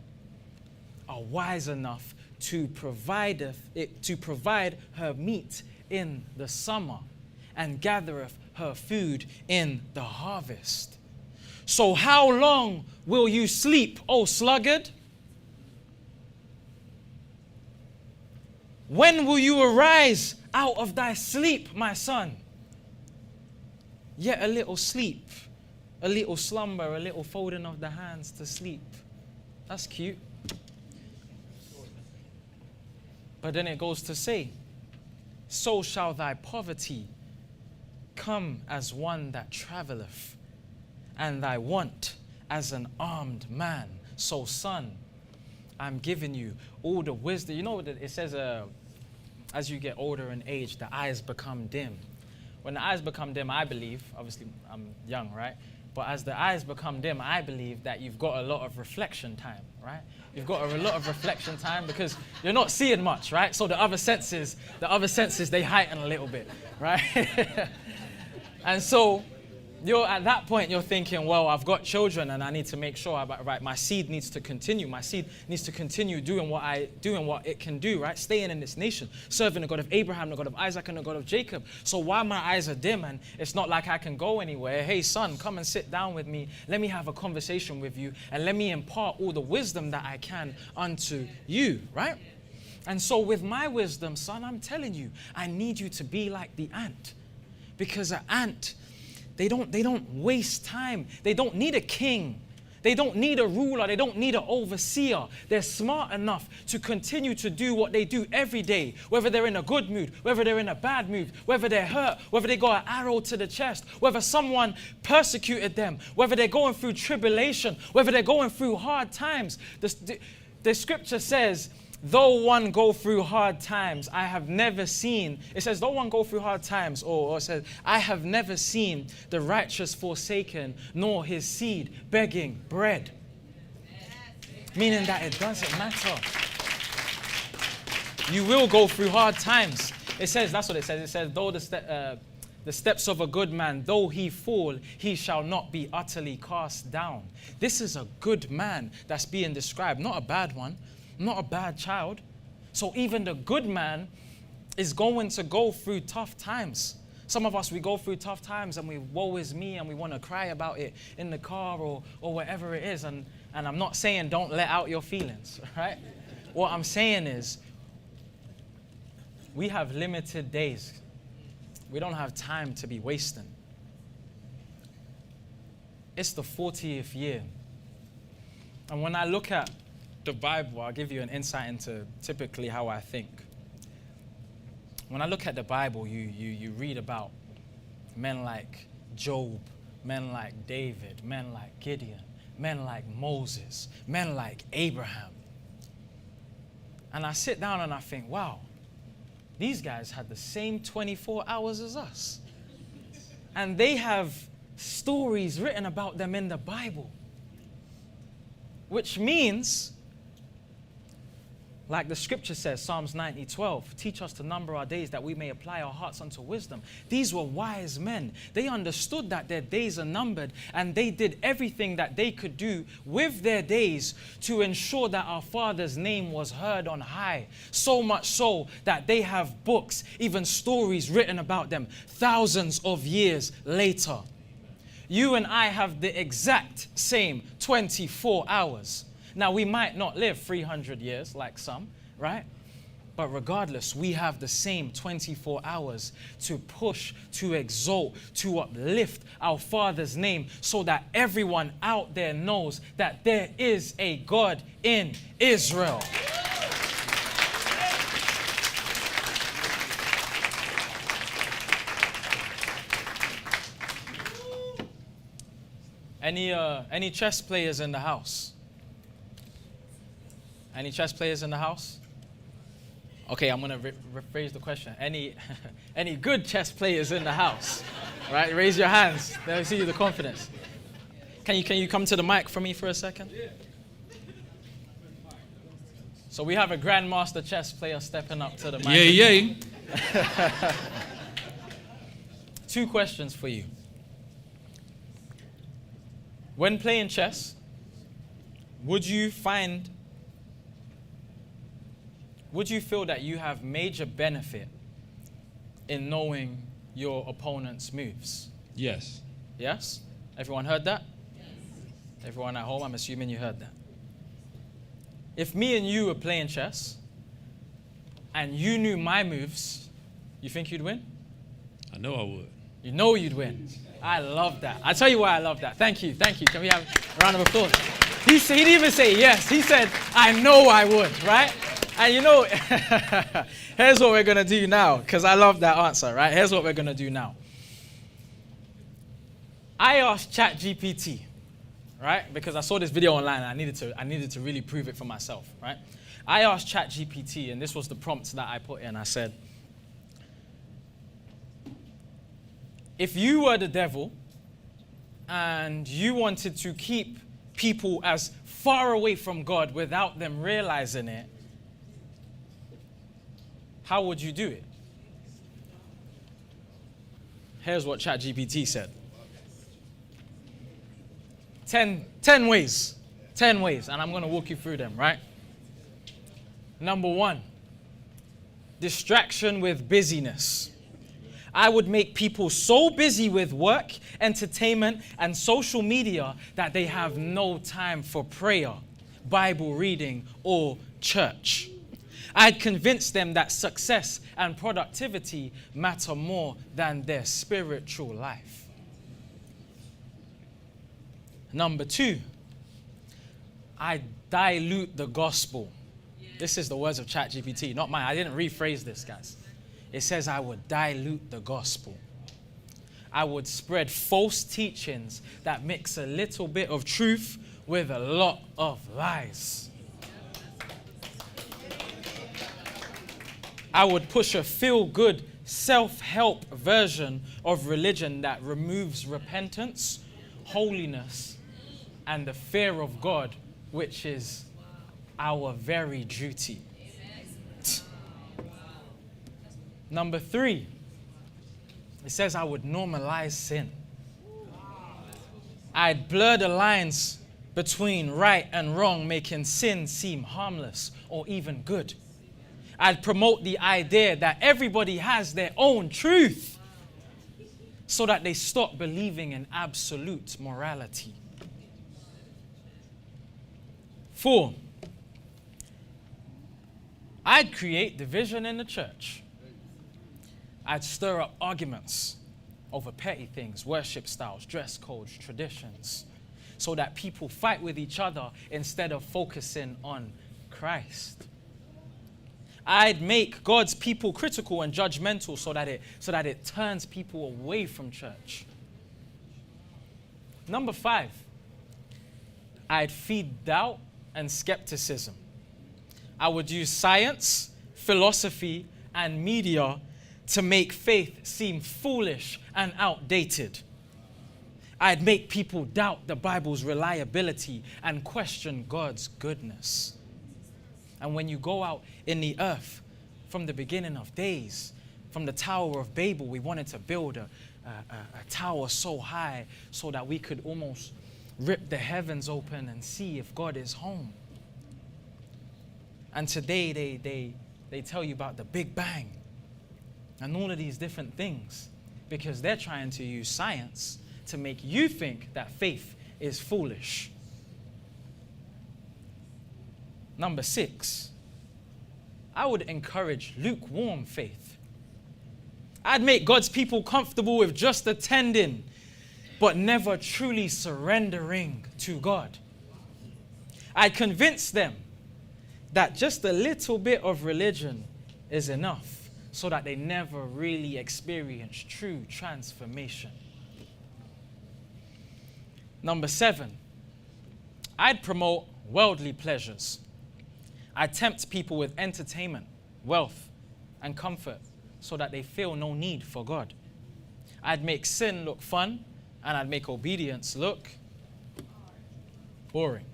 are wise enough to provide her meat in the summer, and gathereth her food in the harvest. So how long will you sleep, O sluggard? When will you arise out of thy sleep, my son? Yet a little sleep, a little slumber, a little folding of the hands to sleep. That's cute. But then it goes to say, so shall thy poverty come as one that traveleth, and thy want as an armed man. So, son, I'm giving you all the wisdom. You know that it says, as you get older in age, the eyes become dim. When the eyes become dim, I believe, obviously I'm young, right? But as the eyes become dim, I believe that you've got a lot of reflection time, right? You've got a lot of reflection time because you're not seeing much, right? So the other senses, they heighten a little bit, right? And so you're at that point, you're thinking, well, I've got children and I need to make sure, right, my seed needs to continue. My seed needs to continue doing what it can do, right? Staying in this nation, serving the God of Abraham, the God of Isaac, and the God of Jacob. So while my eyes are dim and it's not like I can go anywhere, hey, son, come and sit down with me. Let me have a conversation with you and let me impart all the wisdom that I can unto you, right? And so with my wisdom, son, I'm telling you, I need you to be like the ant. Because an ant, they don't waste time. They don't need a king. They don't need a ruler. They don't need an overseer. They're smart enough to continue to do what they do every day, whether they're in a good mood, whether they're in a bad mood, whether they're hurt, whether they got an arrow to the chest, whether someone persecuted them, whether they're going through tribulation, whether they're going through hard times. The scripture says, though one go through hard times, I have never seen, it says, though one go through hard times, or it says, I have never seen the righteous forsaken, nor his seed begging bread. Meaning that it doesn't matter. You will go through hard times. It says, that's what it says. It says, though the steps of a good man, though he fall, he shall not be utterly cast down. This is a good man that's being described, not a bad one. Not a bad child. So even the good man is going to go through tough times. Some of us, we go through tough times and we, woe is me, and we want to cry about it in the car or wherever it is. And I'm not saying don't let out your feelings, right? What I'm saying is we have limited days. We don't have time to be wasting. It's the 40th year. And when I look at the Bible, I'll give you an insight into typically how I think. When I look at the Bible, you read about men like Job, men like David, men like Gideon, men like Moses, men like Abraham. And I sit down and I think, wow, these guys had the same 24 hours as us. And they have stories written about them in the Bible. Which means, like the scripture says, Psalms 90:12, teach us to number our days that we may apply our hearts unto wisdom. These were wise men. They understood that their days are numbered, and they did everything that they could do with their days to ensure that our Father's name was heard on high. So much so that they have books, even stories written about them thousands of years later. You and I have the exact same 24 hours. Now, we might not live 300 years like some, right? But regardless, we have the same 24 hours to push, to exalt, to uplift our Father's name so that everyone out there knows that there is a God in Israel. Any chess players in the house? Any chess players in the house? Okay, I'm going to rephrase the question. Any good chess players in the house? Right? Raise your hands. Let me see the confidence. Can you come to the mic for me for a second? So we have a grandmaster chess player stepping up to the mic. Yay. 2 questions for you. When playing chess, would you feel that you have major benefit in knowing your opponent's moves? Yes. Yes? Everyone heard that? Yes. Everyone at home, I'm assuming you heard that. If me and you were playing chess and you knew my moves, you think you'd win? I know I would. You know you'd win. I love that. I'll tell you why I love that. Thank you. Can we have a round of applause? He didn't even say yes. He said, I know I would, right? And you know, here's what we're going to do now, because I love that answer, right? Here's what we're going to do now. I asked ChatGPT, right? Because I saw this video online and I needed to really prove it for myself, right? I asked ChatGPT, and this was the prompt that I put in. I said, if you were the devil and you wanted to keep people as far away from God without them realizing it, how would you do it? Here's what ChatGPT said. 10 ways. 10 ways. And I'm going to walk you through them, right? Number 1, distraction with busyness. I would make people so busy with work, entertainment, and social media that they have no time for prayer, Bible reading, or church. I'd convince them that success and productivity matter more than their spiritual life. Number 2, I dilute the gospel. This is the words of ChatGPT, not mine. I didn't rephrase this, guys. It says I would dilute the gospel. I would spread false teachings that mix a little bit of truth with a lot of lies. I would push a feel-good, self-help version of religion that removes repentance, holiness, and the fear of God, which is our very duty. Number 3, it says I would normalize sin. I'd blur the lines between right and wrong, making sin seem harmless or even good. I'd promote the idea that everybody has their own truth so that they stop believing in absolute morality. 4, I'd create division in the church. I'd stir up arguments over petty things, worship styles, dress codes, traditions, so that people fight with each other instead of focusing on Christ. I'd make God's people critical and judgmental so that it turns people away from church. Number 5, I'd feed doubt and skepticism. I would use science, philosophy, and media to make faith seem foolish and outdated. I'd make people doubt the Bible's reliability and question God's goodness. And when you go out in the earth, from the beginning of days, from the Tower of Babel, we wanted to build a tower so high so that we could almost rip the heavens open and see if God is home. And today they tell you about the Big Bang and all of these different things because they're trying to use science to make you think that faith is foolish. Number 6, I would encourage lukewarm faith. I'd make God's people comfortable with just attending, but never truly surrendering to God. I'd convince them that just a little bit of religion is enough so that they never really experience true transformation. Number 7, I'd promote worldly pleasures. I'd tempt people with entertainment, wealth, and comfort so that they feel no need for God. I'd make sin look fun, and I'd make obedience look boring.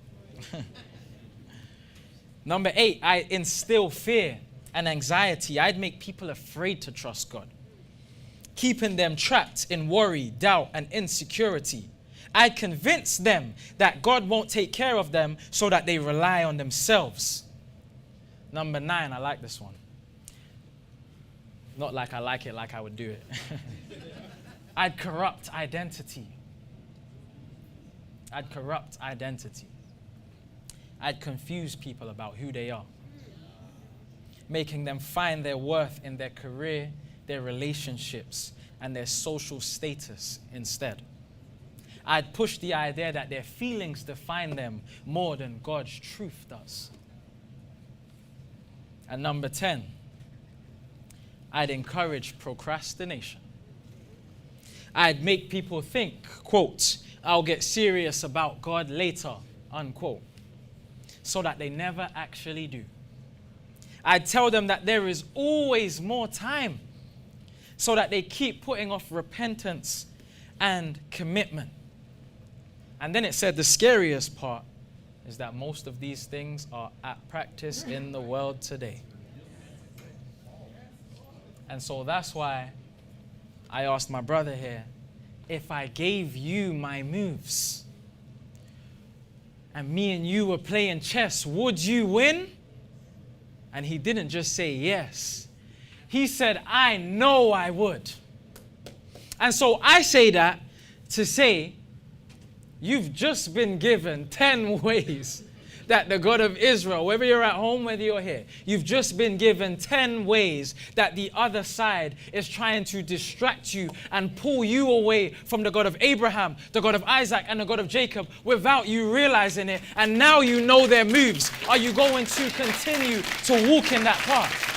Number 8, I instill fear and anxiety. I'd make people afraid to trust God, keeping them trapped in worry, doubt, and insecurity. I'd convince them that God won't take care of them so that they rely on themselves. Number 9, I like this one. Not like I like it, like I would do it. I'd corrupt identity. I'd corrupt identity. I'd confuse people about who they are, making them find their worth in their career, their relationships, and their social status instead. I'd push the idea that their feelings define them more than God's truth does. And number 10, I'd encourage procrastination. I'd make people think, quote, I'll get serious about God later, unquote, so that they never actually do. I'd tell them that there is always more time, so that they keep putting off repentance and commitment. And then it said the scariest part is that most of these things are at practice in the world today. And so that's why I asked my brother here, if I gave you my moves, and me and you were playing chess, would you win? And he didn't just say yes. He said, I know I would. And so I say that to say, you've just been given 10 ways that the God of Israel, whether you're at home, whether you're here, you've just been given 10 ways that the other side is trying to distract you and pull you away from the God of Abraham, the God of Isaac, and the God of Jacob without you realizing it. And now you know their moves. Are you going to continue to walk in that path?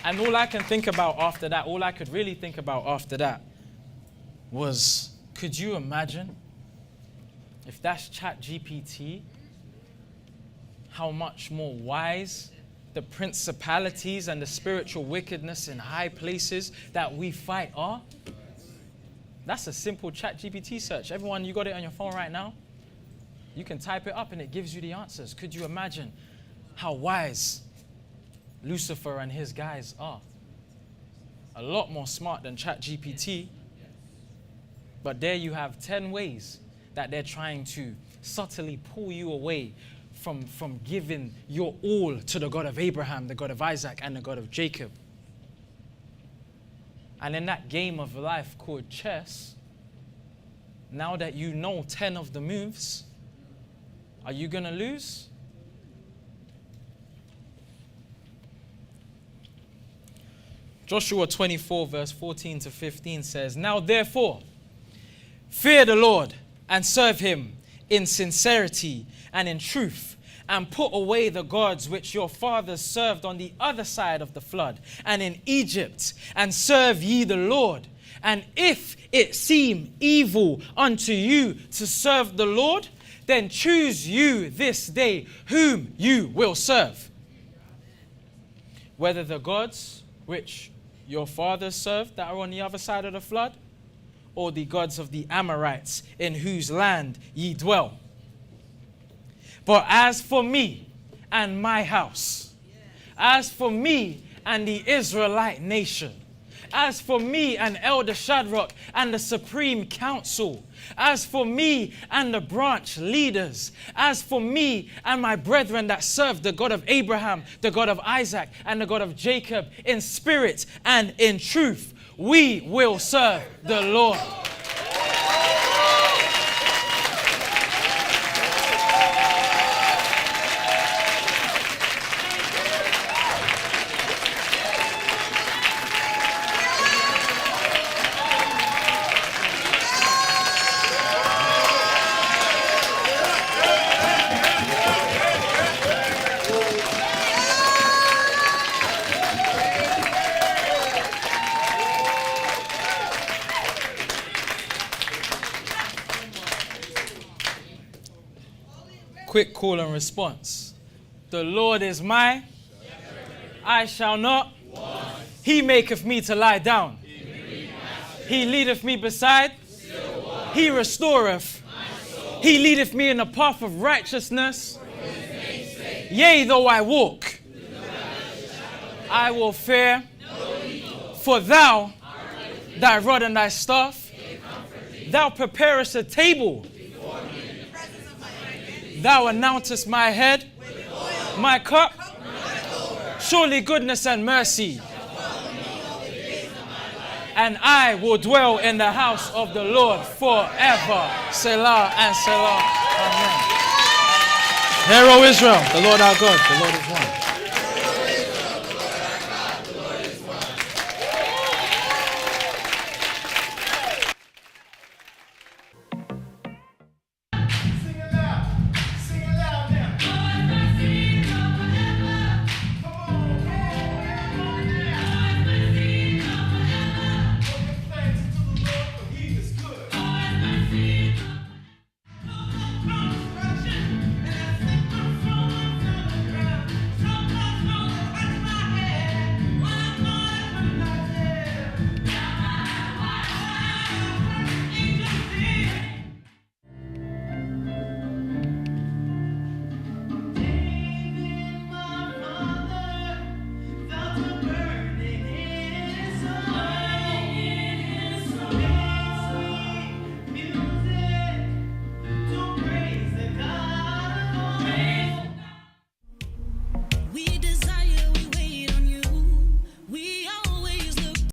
And all I can think about after that, all I could really think about after that was, could you imagine if that's ChatGPT, how much more wise the principalities and the spiritual wickedness in high places that we fight are? That's a simple ChatGPT search. Everyone, you got it on your phone right now? You can type it up and it gives you the answers. Could you imagine how wise Lucifer and his guys are? A lot more smart than ChatGPT. But there you have 10 ways that they're trying to subtly pull you away from giving your all to the God of Abraham, the God of Isaac, and the God of Jacob. And in that game of life called chess, now that you know 10 of the moves, are you going to lose? Joshua 24 verse 14 to 15 says, now therefore, fear the Lord and serve him in sincerity and in truth, and put away the gods which your fathers served on the other side of the flood and in Egypt, and serve ye the Lord. And if it seem evil unto you to serve the Lord, then choose you this day whom you will serve, whether the gods which your fathers served that are on the other side of the flood, or the gods of the Amorites in whose land ye dwell. But as for me and my house, as for me and the Israelite nation, as for me and Elder Shadrach and the Supreme Council, as for me and the branch leaders, as for me and my brethren that serve the God of Abraham, the God of Isaac, and the God of Jacob in spirit and in truth, we will serve the Lord. Quick call and response. The Lord is my I shall not. He maketh me to lie down. He leadeth me beside. He restoreth. He leadeth me in the path of righteousness. Yea, though I walk, I will fear. For thou, thy rod and thy staff, thou preparest a table. Thou announcest my head, my cup. Surely goodness and mercy. And I will dwell in the house of the Lord forever. Selah and Selah. Amen. Hear, O Israel, the Lord our God, the Lord is one.